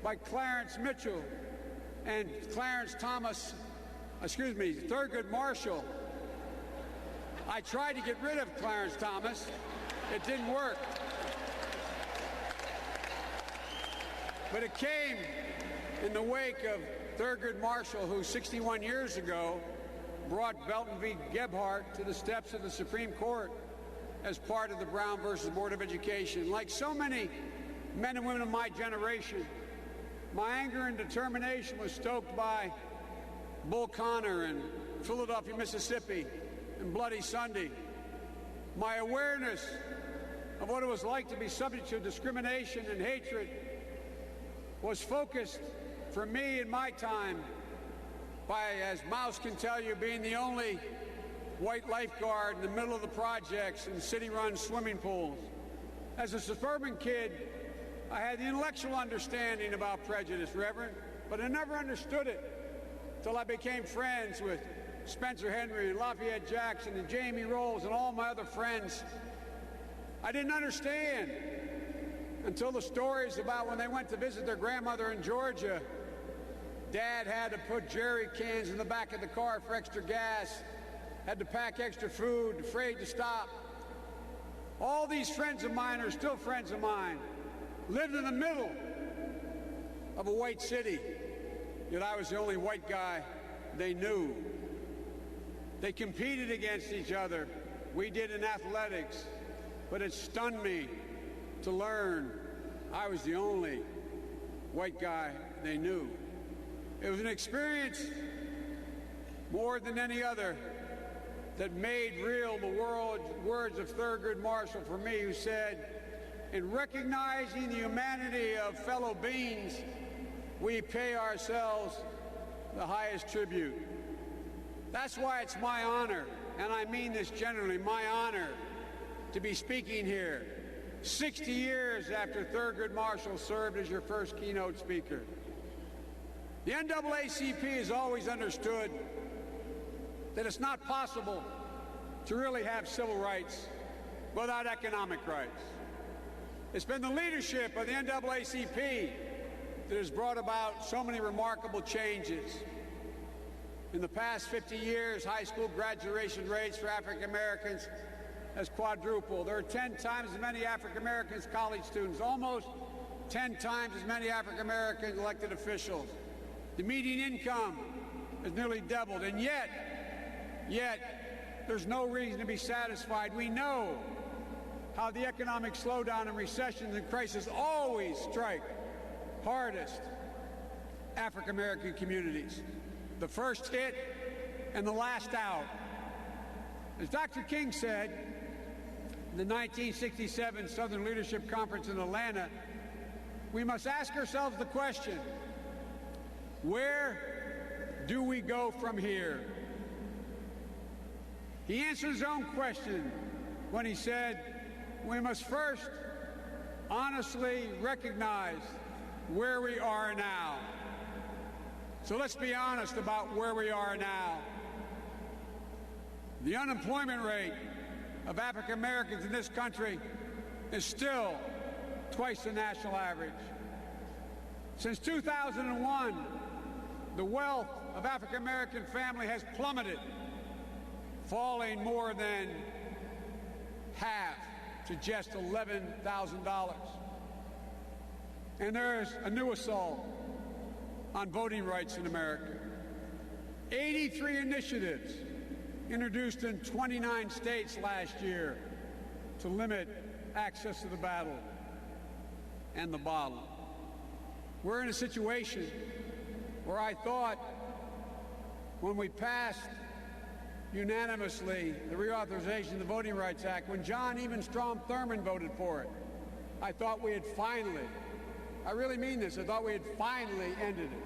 E: by Clarence Mitchell and Thurgood Marshall. I tried to get rid of Clarence Thomas. It didn't work. But it came in the wake of Thurgood Marshall, who 61 years ago brought Belton v. Gebhardt to the steps of the Supreme Court as part of the Brown versus Board of Education. Like so many men and women of my generation, my anger and determination was stoked by Bull Connor and Philadelphia, Mississippi, and Bloody Sunday. My awareness of what it was like to be subject to discrimination and hatred was focused for me in my time by, as Mouse can tell you, being the only white lifeguard in the middle of the projects and city-run swimming pools. As a suburban kid, I had the intellectual understanding about prejudice, Reverend, but I never understood it until I became friends with Spencer Henry and Lafayette Jackson and Jamie Rolls and all my other friends. I didn't understand until the stories about when they went to visit their grandmother in Georgia. Dad had to put jerry cans in the back of the car for extra gas, had to pack extra food, afraid to stop. All these friends of mine are still friends of mine, lived in the middle of a white city, yet I was the only white guy they knew. They competed against each other. We did in athletics, but it stunned me to learn I was the only white guy they knew. It was an experience more than any other that made real the words of Thurgood Marshall for me, who said, "In recognizing the humanity of fellow beings, we pay ourselves the highest tribute." That's why it's my honor, and I mean this generally, my honor to be speaking here 60 years after Thurgood Marshall served as your first keynote speaker. The NAACP has always understood that it's not possible to really have civil rights without economic rights. It's been the leadership of the NAACP that has brought about so many remarkable changes. In the past 50 years, high school graduation rates for African Americans has quadrupled. There are 10 times as many African Americans college students, almost 10 times as many African Americans elected officials. The median income has nearly doubled, and yet there's no reason to be satisfied. We know how the economic slowdown and recessions and crises always strike hardest African American communities. The first hit and the last out. As Dr. King said in the 1967 Southern Leadership Conference in Atlanta, we must ask ourselves the question, where do we go from here? He answered his own question when he said, we must first honestly recognize where we are now. So let's be honest about where we are now. The unemployment rate of African Americans in this country is still twice the national average. Since 2001, the wealth of African American family has plummeted, falling more than half to just $11,000. And there is a new assault on voting rights in America. 83 initiatives introduced in 29 states last year to limit access to the ballot and the bottle. We're in a situation where I thought when we passed unanimously the reauthorization of the Voting Rights Act, when John even Strom Thurmond voted for it, I thought we had finally, I really mean this, I thought we had finally ended it.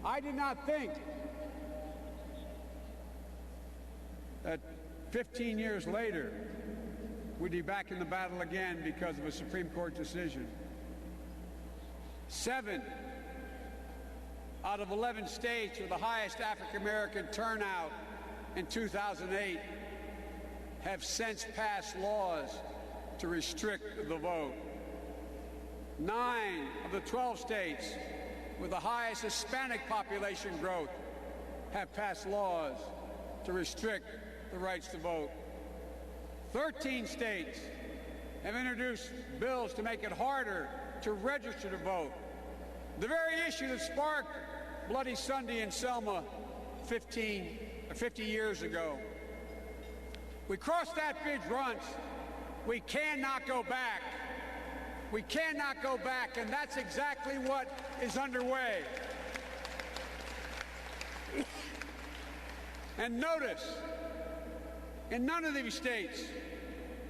E: I did not think that 15 years later we'd be back in the battle again because of a Supreme Court decision. 7 out of 11 states with the highest African American turnout in 2008 have since passed laws to restrict the vote. 9 of the 12 states with the highest Hispanic population growth have passed laws to restrict the rights to vote. 13 states have introduced bills to make it harder to register to vote. The very issue that sparked Bloody Sunday in Selma 50 years ago. We crossed that bridge once. We cannot go back. We cannot go back, and that's exactly what is underway. And notice, in none of these states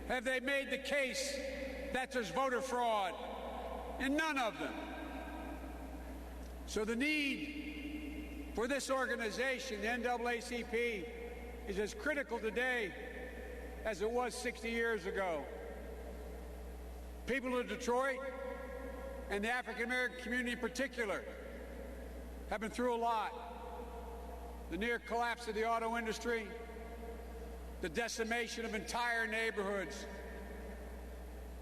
E: have they made the case that there's voter fraud. In none of them. So the need for this organization, the NAACP, is as critical today as it was 60 years ago. People of Detroit, and the African American community in particular, have been through a lot. The near collapse of the auto industry, the decimation of entire neighborhoods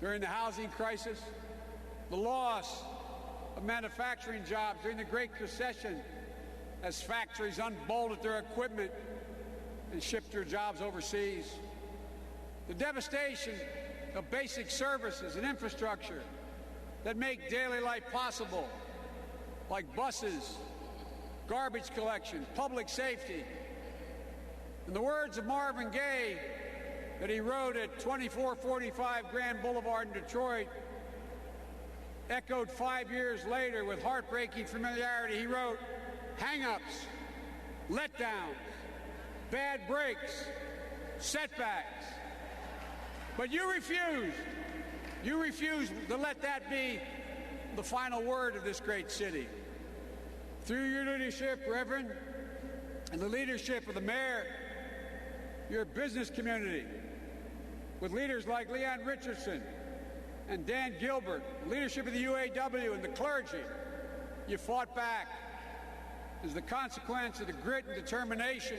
E: during the housing crisis, the loss of manufacturing jobs during the Great Recession as factories unbolted their equipment and shipped their jobs overseas, the devastation of basic services and infrastructure that make daily life possible, like buses, garbage collection, public safety. In the words of Marvin Gaye that he wrote at 2445 Grand Boulevard in Detroit, echoed 5 years later with heartbreaking familiarity, he wrote, "Hang-ups, letdowns, bad breaks, setbacks. But you refuse to let that be the final word of this great city. Through your leadership, Reverend, and the leadership of the mayor, your business community, with leaders like Leon Richardson and Dan Gilbert, leadership of the UAW and the clergy, you fought back. As the consequence of the grit and determination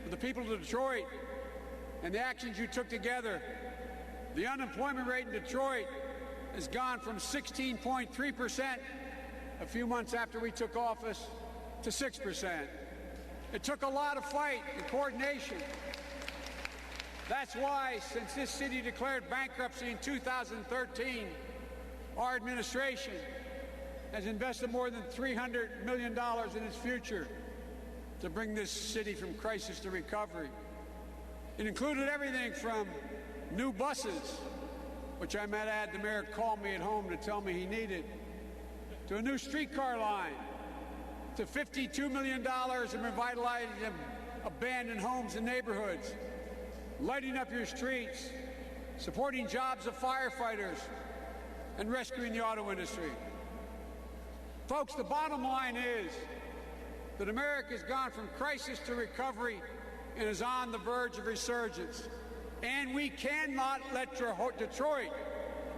E: of the people of Detroit and the actions you took together, the unemployment rate in Detroit has gone from 16.3% a few months after we took office to 6%. It took a lot of fight and coordination. That's why, since this city declared bankruptcy in 2013, our administration has invested more than $300 million in its future to bring this city from crisis to recovery. It included everything from new buses, which I might add the mayor called me at home to tell me he needed, to a new streetcar line, to $52 million in revitalizing abandoned homes and neighborhoods, lighting up your streets, supporting jobs of firefighters, and rescuing the auto industry. Folks, the bottom line is that America has gone from crisis to recovery and is on the verge of resurgence. And we cannot let Detroit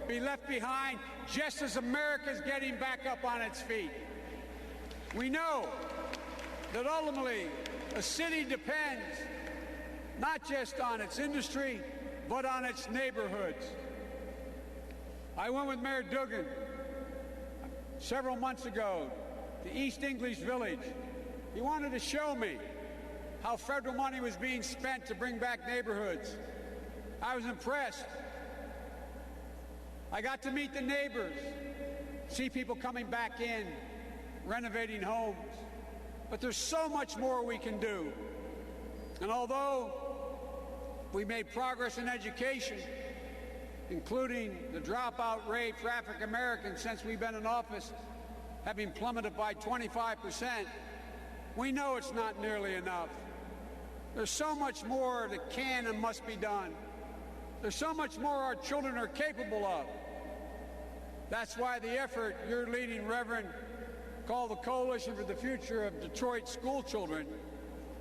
E: be left behind just as America is getting back up on its feet. We know that ultimately a city depends not just on its industry, but on its neighborhoods. I went with Mayor Duggan several months ago to East English Village. He wanted to show me how federal money was being spent to bring back neighborhoods. I was impressed. I got to meet the neighbors, see people coming back in, renovating homes. But there's so much more we can do. And although we made progress in education, including the dropout rate for African Americans since we've been in office having plummeted by 25%, we know it's not nearly enough. There's so much more that can and must be done. There's so much more our children are capable of. That's why the effort you're leading, Reverend, called the Coalition for the Future of Detroit School Children,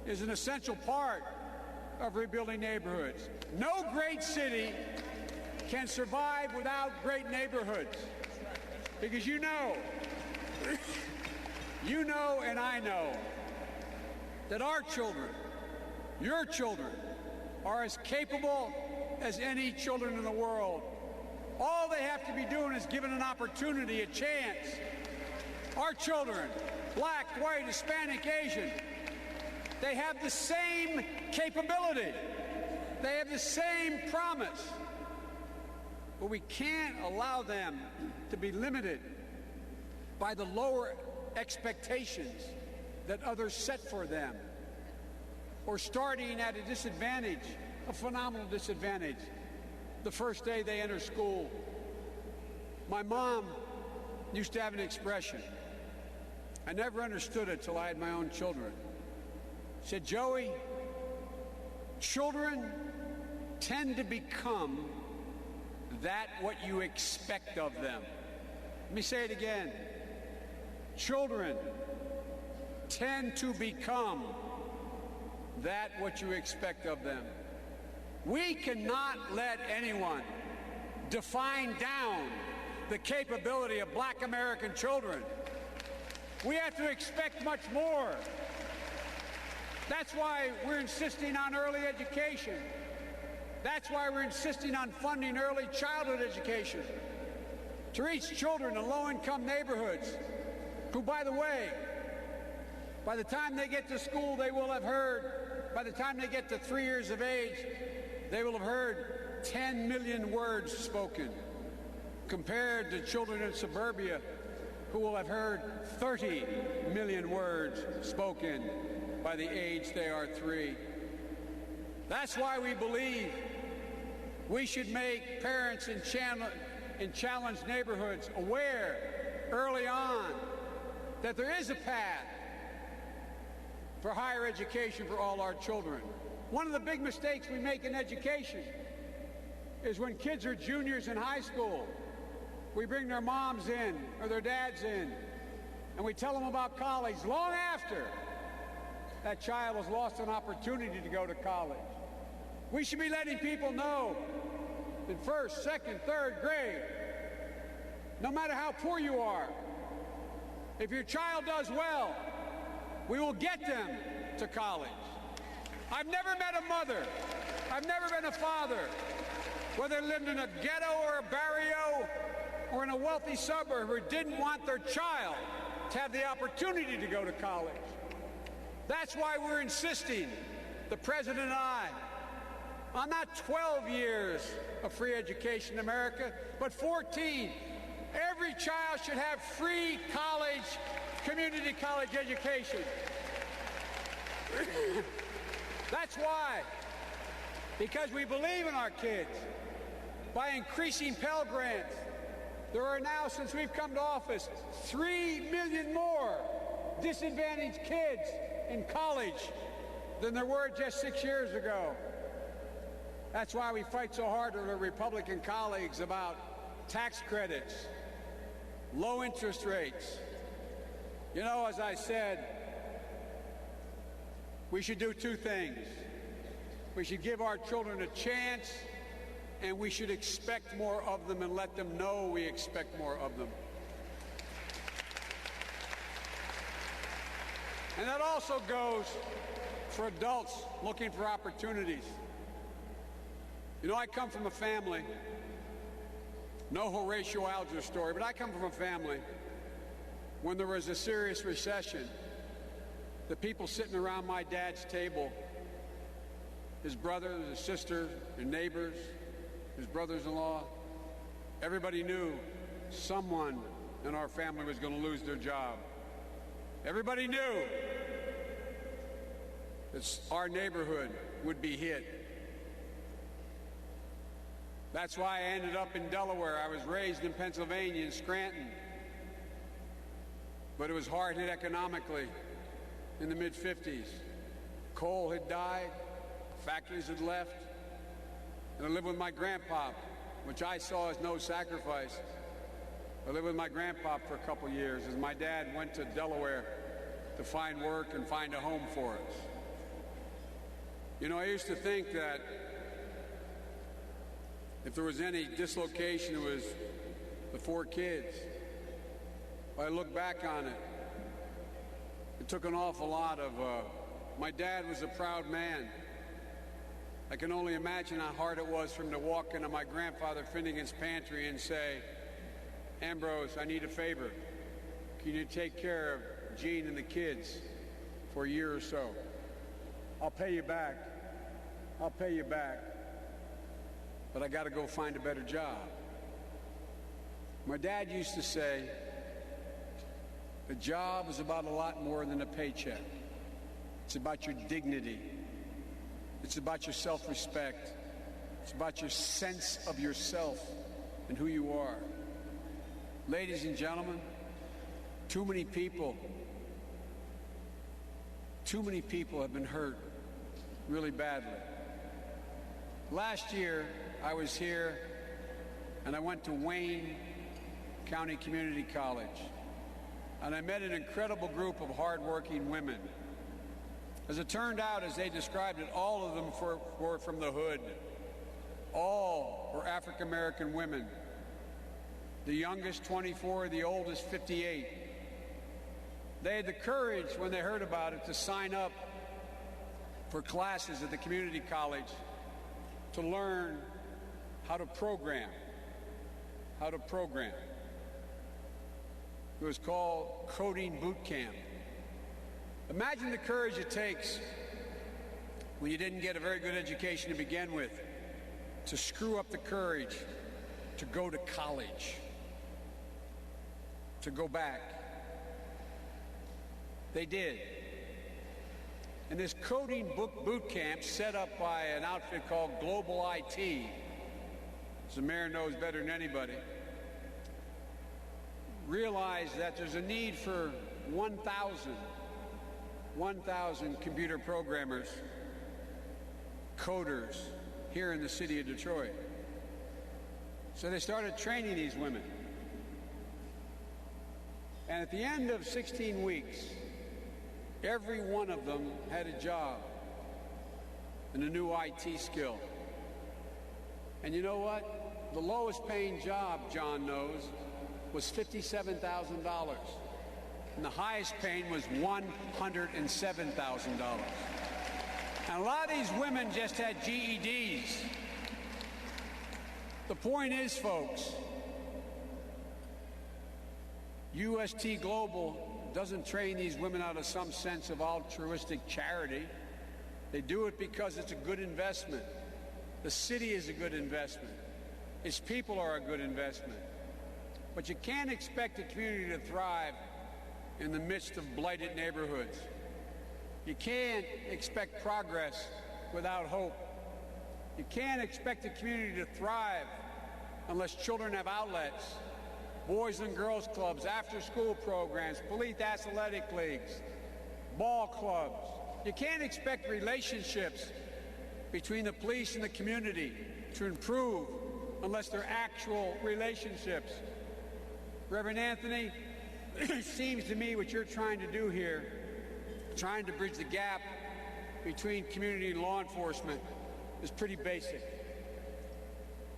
E: is an essential part of rebuilding neighborhoods. No great city can survive without great neighborhoods. Because you know and I know that our children, your children, are as capable as any children in the world. All they have to be doing is given an opportunity, a chance. Our children, black, white, Hispanic, Asian, they have the same capability. They have the same promise. But we can't allow them to be limited by the lower expectations that others set for them. or starting at a disadvantage, a phenomenal disadvantage, the first day they enter school. My mom used to have an expression. I never understood it till I had my own children. She said, Joey, children tend to become that what you expect of them. Let me say it again. Children tend to become that what you expect of them. We cannot let anyone define down the capability of black American children. We have to expect much more. That's why we're insisting on early education. That's why we're insisting on funding early childhood education to reach children in low-income neighborhoods who, by the way, by the time they get to school, they will have heard, by the time they get to 3 years of age, they will have heard 10 million words spoken, compared to children in suburbia who will have heard 30 million words spoken by the age they are 3. That's why we believe we should make parents in challenged neighborhoods aware early on that there is a path for higher education for all our children. One of the big mistakes we make in education is when kids are juniors in high school, we bring their moms in or their dads in, and we tell them about college long after that child has lost an opportunity to go to college. We should be letting people know in first, second, third grade, no matter how poor you are, if your child does well, we will get them to college. I've never met a mother, I've never been a father, whether they lived in a ghetto or a barrio or in a wealthy suburb, who didn't want their child to have the opportunity to go to college. That's why we're insisting, the President and I, on not 12 years of free education in America, but 14. Every child should have free college, community college education. That's why, because we believe in our kids. By increasing Pell Grants, there are now, since we've come to office, 3 million more disadvantaged kids in college than there were just 6 years ago. That's why we fight so hard with our Republican colleagues about tax credits, low interest rates. You know, as I said, we should do two things. We should give our children a chance, and we should expect more of them and let them know we expect more of them. And that also goes for adults looking for opportunities. You know, I come from a family, no Horatio Alger story, but I come from a family when there was a serious recession, the people sitting around my dad's table, his brother, his sister, his neighbors, his brothers-in-law, everybody knew someone in our family was going to lose their job. Everybody knew that our neighborhood would be hit. That's why I ended up in Delaware. I was raised in Pennsylvania, in Scranton. But it was hard hit economically in the mid-50s. Coal had died, factories had left, and I lived with my grandpa, which I saw as no sacrifice. I lived with my grandpa for a couple years as my dad went to Delaware to find work and find a home for us. You know, I used to think that if there was any dislocation, it was the 4 kids. But I look back on it, it took an awful lot of, my dad was a proud man. I can only imagine how hard it was for him to walk into my grandfather Finnegan's pantry and say, Ambrose, I need a favor. Can you take care of Gene and the kids for a year or so? I'll pay you back. I'll pay you back. But I got to go find a better job. My dad used to say, a job is about a lot more than a paycheck. It's about your dignity. It's about your self-respect. It's about your sense of yourself and who you are. Ladies and gentlemen, too many people have been hurt really badly. Last year, I was here and I went to Wayne County Community College, and I met an incredible group of hardworking women. As it turned out, as they described it, all of them were from the hood. All were African American women. The youngest 24, the oldest 58. They had the courage when they heard about it to sign up for classes at the community college to learn how to program. It was called Coding Boot Camp. Imagine the courage it takes when you didn't get a very good education to begin with, to screw up the courage to go to college, to go back. They did. And this coding boot camp, set up by an outfit called Global IT, as the mayor knows better than anybody, realized that there's a need for 1,000 computer programmers, coders, here in the city of Detroit. So they started training these women. And at the end of 16 weeks, every one of them had a job and a new IT skill. And you know what? The lowest paying job, John knows, was $57,000. And the highest paying was $107,000. And a lot of these women just had GEDs. The point is, folks, UST Global doesn't train these women out of some sense of altruistic charity. They do it because it's a good investment. The city is a good investment. Its people are a good investment. But you can't expect a community to thrive in the midst of blighted neighborhoods. You can't expect progress without hope. You can't expect a community to thrive unless children have outlets, boys and girls clubs, after-school programs, police athletic leagues, ball clubs. You can't expect relationships between the police and the community to improve unless they're actual relationships. Reverend Anthony, it seems to me what you're trying to do here, trying to bridge the gap between community and law enforcement, is pretty basic.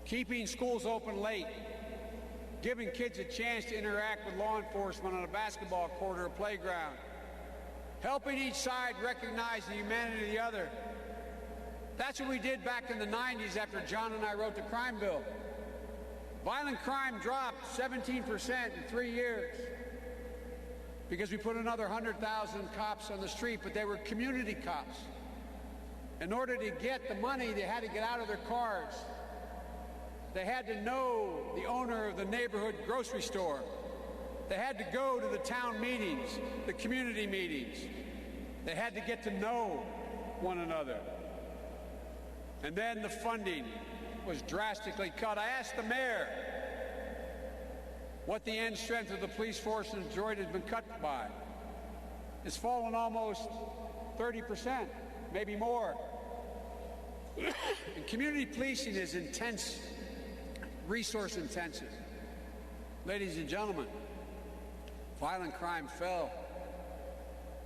E: Keeping schools open late, giving kids a chance to interact with law enforcement on a basketball court or a playground, helping each side recognize the humanity of the other. That's what we did back in the 90s after John and I wrote the crime bill. Violent crime dropped 17% in 3 years because we put another 100,000 cops on the street, but they were community cops. In order to get the money, they had to get out of their cars. They had to know the owner of the neighborhood grocery store. They had to go to the town meetings, the community meetings. They had to get to know one another. And then the funding was drastically cut. I asked the mayor what the end strength of the police force in Detroit has been cut by. It's fallen almost 30%, maybe more. And community policing is intense, resource intensive. Ladies and gentlemen, violent crime fell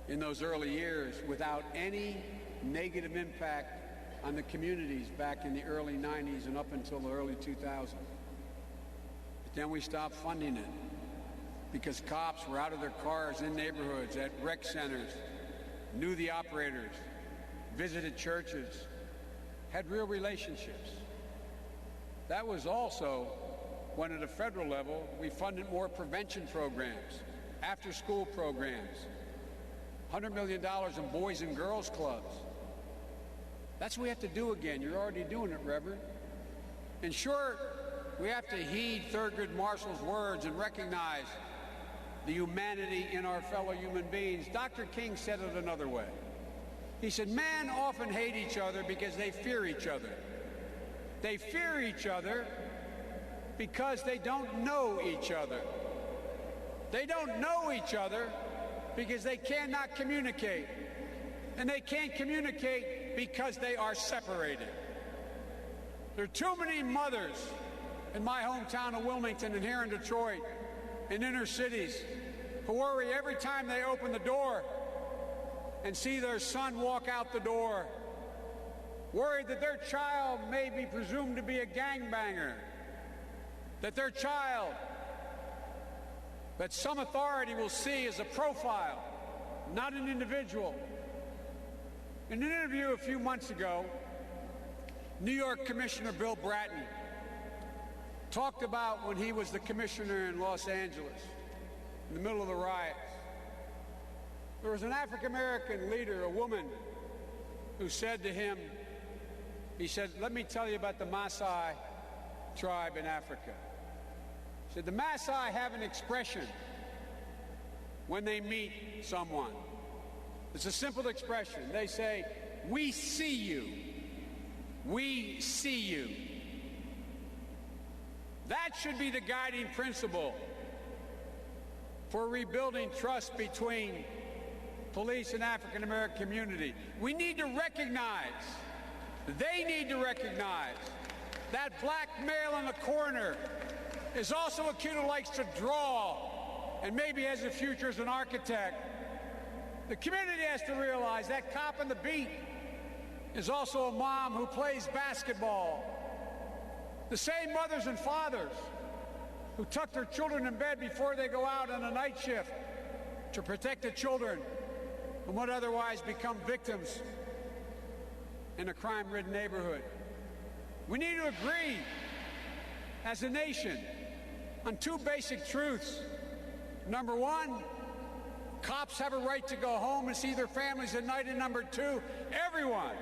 E: in those early years without any negative impact on the communities back in the early 90s and up until the early 2000s. But then we stopped funding it because cops were out of their cars in neighborhoods, at rec centers, knew the operators, visited churches, had real relationships. That was also when at a federal level we funded more prevention programs, after-school programs, $100 million in boys and girls clubs. That's what we have to do again. You're already doing it, Reverend. In short, we have to heed Thurgood Marshall's words and recognize the humanity in our fellow human beings. Dr. King said it another way. He said, men often hate each other because they fear each other. They fear each other because they don't know each other. They don't know each other because they cannot communicate. And they can't communicate because they are separated. There are too many mothers in my hometown of Wilmington and here in Detroit, in inner cities, who worry every time they open the door and see their son walk out the door, worried that their child may be presumed to be a gangbanger, that their child, that some authority will see as a profile, not an individual. In an interview a few months ago, New York Commissioner Bill Bratton talked about when he was the commissioner in Los Angeles, in the middle of the riots. There was an African-American leader, a woman, who said to him, he said, let me tell you about the Maasai tribe in Africa. He said, the Maasai have an expression when they meet someone. It's a simple expression. They say, we see you. We see you. That should be the guiding principle for rebuilding trust between police and African American community. We need to recognize, they need to recognize, that black male in the corner is also a kid who likes to draw and maybe has a future as an architect. The community has to realize that cop on the beat is also a mom who plays basketball. The same mothers and fathers who tuck their children in bed before they go out on a night shift to protect the children who would otherwise become victims in a crime-ridden neighborhood. We need to agree as a nation on two basic truths. Number one, cops have a right to go home and see their families at night. And number two, everyone,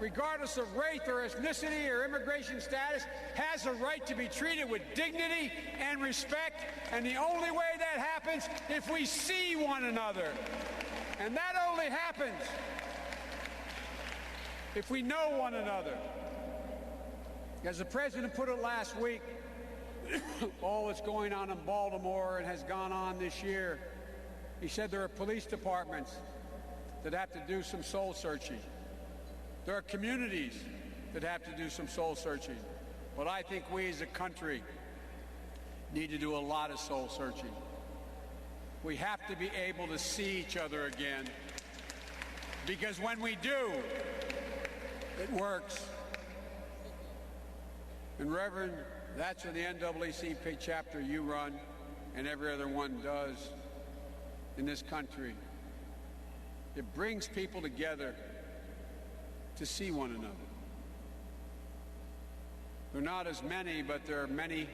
E: regardless of race or ethnicity or immigration status, has a right to be treated with dignity and respect. And the only way that happens if we see one another. And that only happens if we know one another. As the president put it last week, all that's going on in Baltimore and has gone on this year, he said there are police departments that have to do some soul searching. There are communities that have to do some soul searching. But I think we as a country need to do a lot of soul searching. We have to be able to see each other again, because when we do, it works. And Reverend, that's what the NAACP chapter you run and every other one does in this country. It brings people together to see one another. There are not as many, but there are many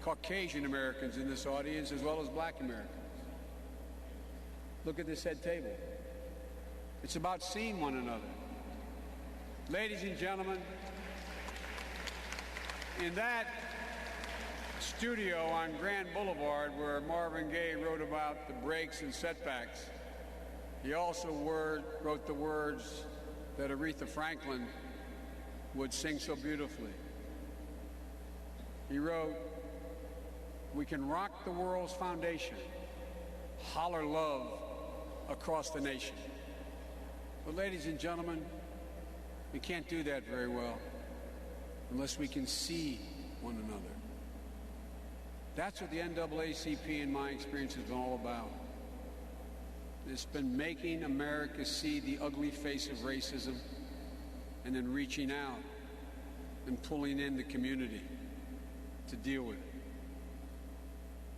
E: Caucasian Americans in this audience as well as black Americans. Look at this head table. It's about seeing one another. Ladies and gentlemen, in that studio on Grand Boulevard where Marvin Gaye wrote about the breaks and setbacks, he also wrote the words that Aretha Franklin would sing so beautifully. He wrote, "We can rock the world's foundation, holler love across the nation." But ladies and gentlemen, we can't do that very well unless we can see one another. That's what the NAACP, in my experience, has been all about. It's been making America see the ugly face of racism and then reaching out and pulling in the community to deal with it.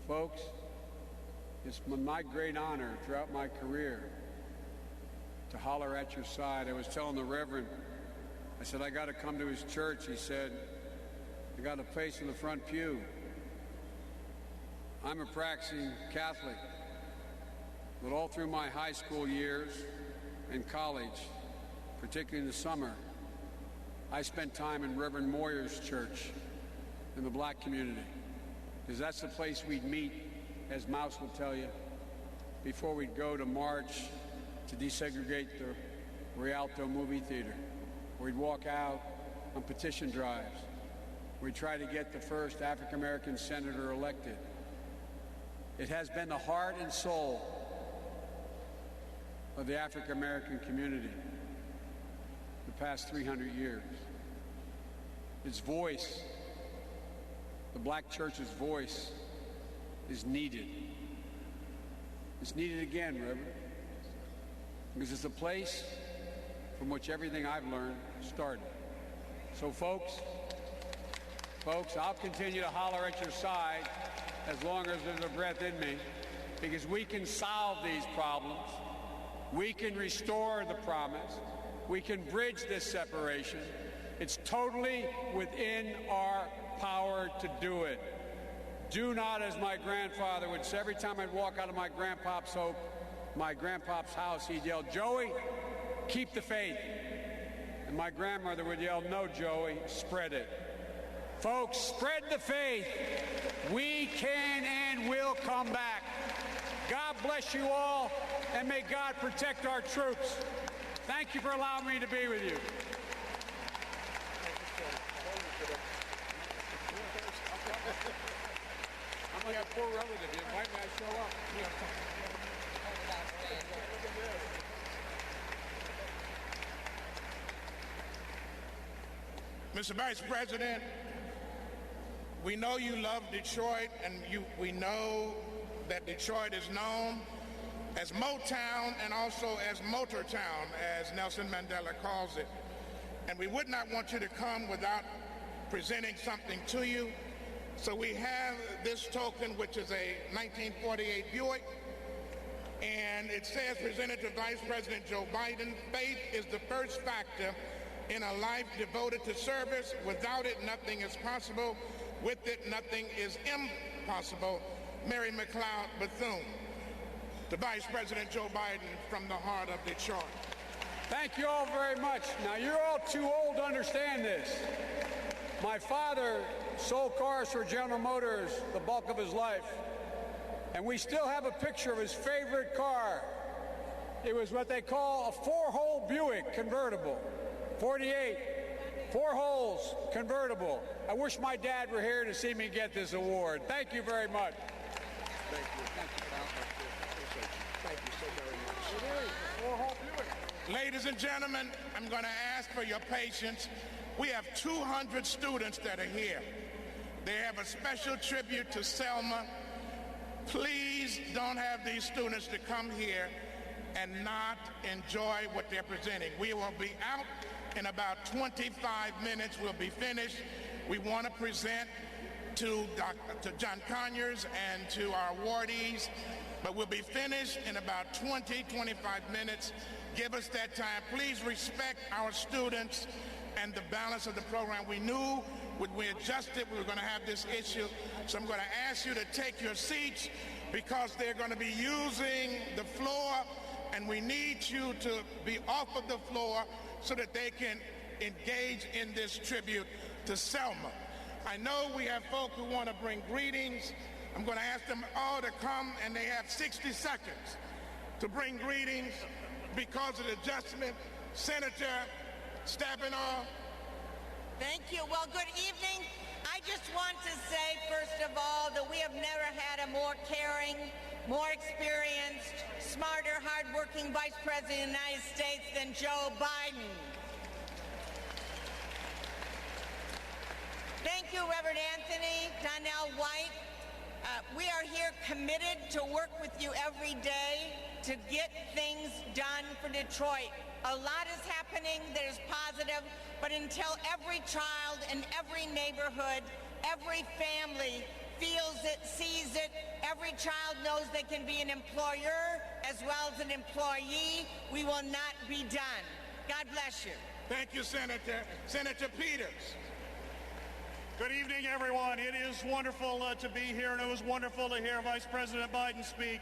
E: Folks, it's been my great honor throughout my career to holler at your side. I was telling the Reverend, I said, I got to come to his church. He said, I got a place in the front pew. I'm a practicing Catholic, but all through my high school years and college, particularly in the summer, I spent time in Reverend Moyer's church in the black community, because that's the place we'd meet, as Mouse will tell you, before we'd go to march to desegregate the Rialto movie theater. We'd walk out on petition drives. We'd try to get the first African-American senator elected. It has been the heart and soul of the African-American community the past 300 years. Its voice, the black church's voice, is needed. It's needed again, Reverend, because it's a place from which everything I've learned started. So folks, I'll continue to holler at your side as long as there's a breath in me, because we can solve these problems. We can restore the promise. We can bridge this separation. It's totally within our power to do it. Do not, as my grandfather would say, every time I'd walk out of my grandpop's house, he'd yell, "Joey, keep the faith." And my grandmother would yell, "No, Joey, spread it." Folks, spread the faith. We can and will come back. God bless you all, and may God protect our troops. Thank you for allowing me to be with you. I'm like a poor relative. You invite me, I show up.
D: Mr. Vice President, we know you love Detroit, and we know that Detroit is known as Motown and also as Motortown, as Nelson Mandela calls it. And we would not want you to come without presenting something to you. So we have this token, which is a 1948 Buick, and it says, presented to Vice President Joe Biden, faith is the first factor in a life devoted to service. Without it, nothing is possible. With it, nothing is impossible. Mary McLeod Bethune, to Vice President Joe Biden from the heart of Detroit.
E: Thank you all very much. Now, you're all too old to understand this. My father sold cars for General Motors the bulk of his life, and we still have a picture of his favorite car. It was what they call a four-hole Buick convertible, 48, 4 holes convertible. I wish my dad were here to see me get this award. Thank you very much.
D: Thank you. Thank you so very much. It is a 4-hole Buick. Ladies and gentlemen, I'm going to ask for your patience. We have 200 students that are here. They have a special tribute to Selma. Please don't have these students to come here and not enjoy what they're presenting. We will be out in about 25 minutes. We'll be finished. We want to present to John Conyers and to our awardees, but we'll be finished in about 20, 25 minutes. Give us that time. Please respect our students and the balance of the program. We knew when we adjusted we were going to have this issue, so I'm going to ask you to take your seats because they're going to be using the floor, and we need you to be off of the floor so that they can engage in this tribute to Selma. I know we have folk who want to bring greetings. I'm going to ask them all to come, and they have 60 seconds to bring greetings because of the adjustment. Senator Stabenow.
G: Thank you. Well, good evening. I just want to say, first of all, that we have never had a more caring, more experienced, smarter, hardworking Vice President of the United States than Joe Biden. Thank you, Reverend Anthony, Donnell White. We are here committed to work with you every day to get things done for Detroit. A lot is happening that is positive, but until every child in every neighborhood, every family feels it, sees it, every child knows they can be an employer as well as an employee, we will not be done. God bless you.
D: Thank you, Senator. Senator Peters.
H: Good evening, everyone. It is wonderful to be here, and it was wonderful to hear Vice President Biden speak.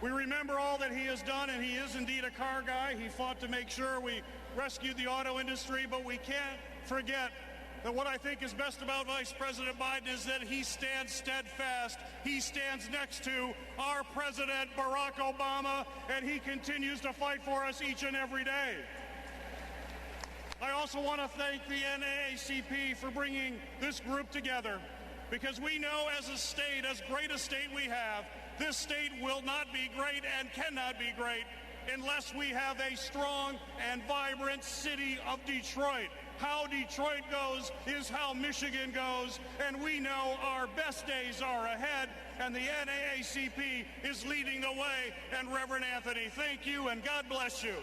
H: We remember all that he has done, and he is indeed a car guy. He fought to make sure we rescued the auto industry, but we can't forget that what I think is best about Vice President Biden is that he stands steadfast. He stands next to our President, Barack Obama, and he continues to fight for us each and every day. I also want to thank the NAACP for bringing this group together, because we know as a state, as great a state we have, this state will not be great and cannot be great unless we have a strong and vibrant city of Detroit. How Detroit goes is how Michigan goes, and we know our best days are ahead, and the NAACP is leading the way. And Reverend Anthony, thank you, and God bless you.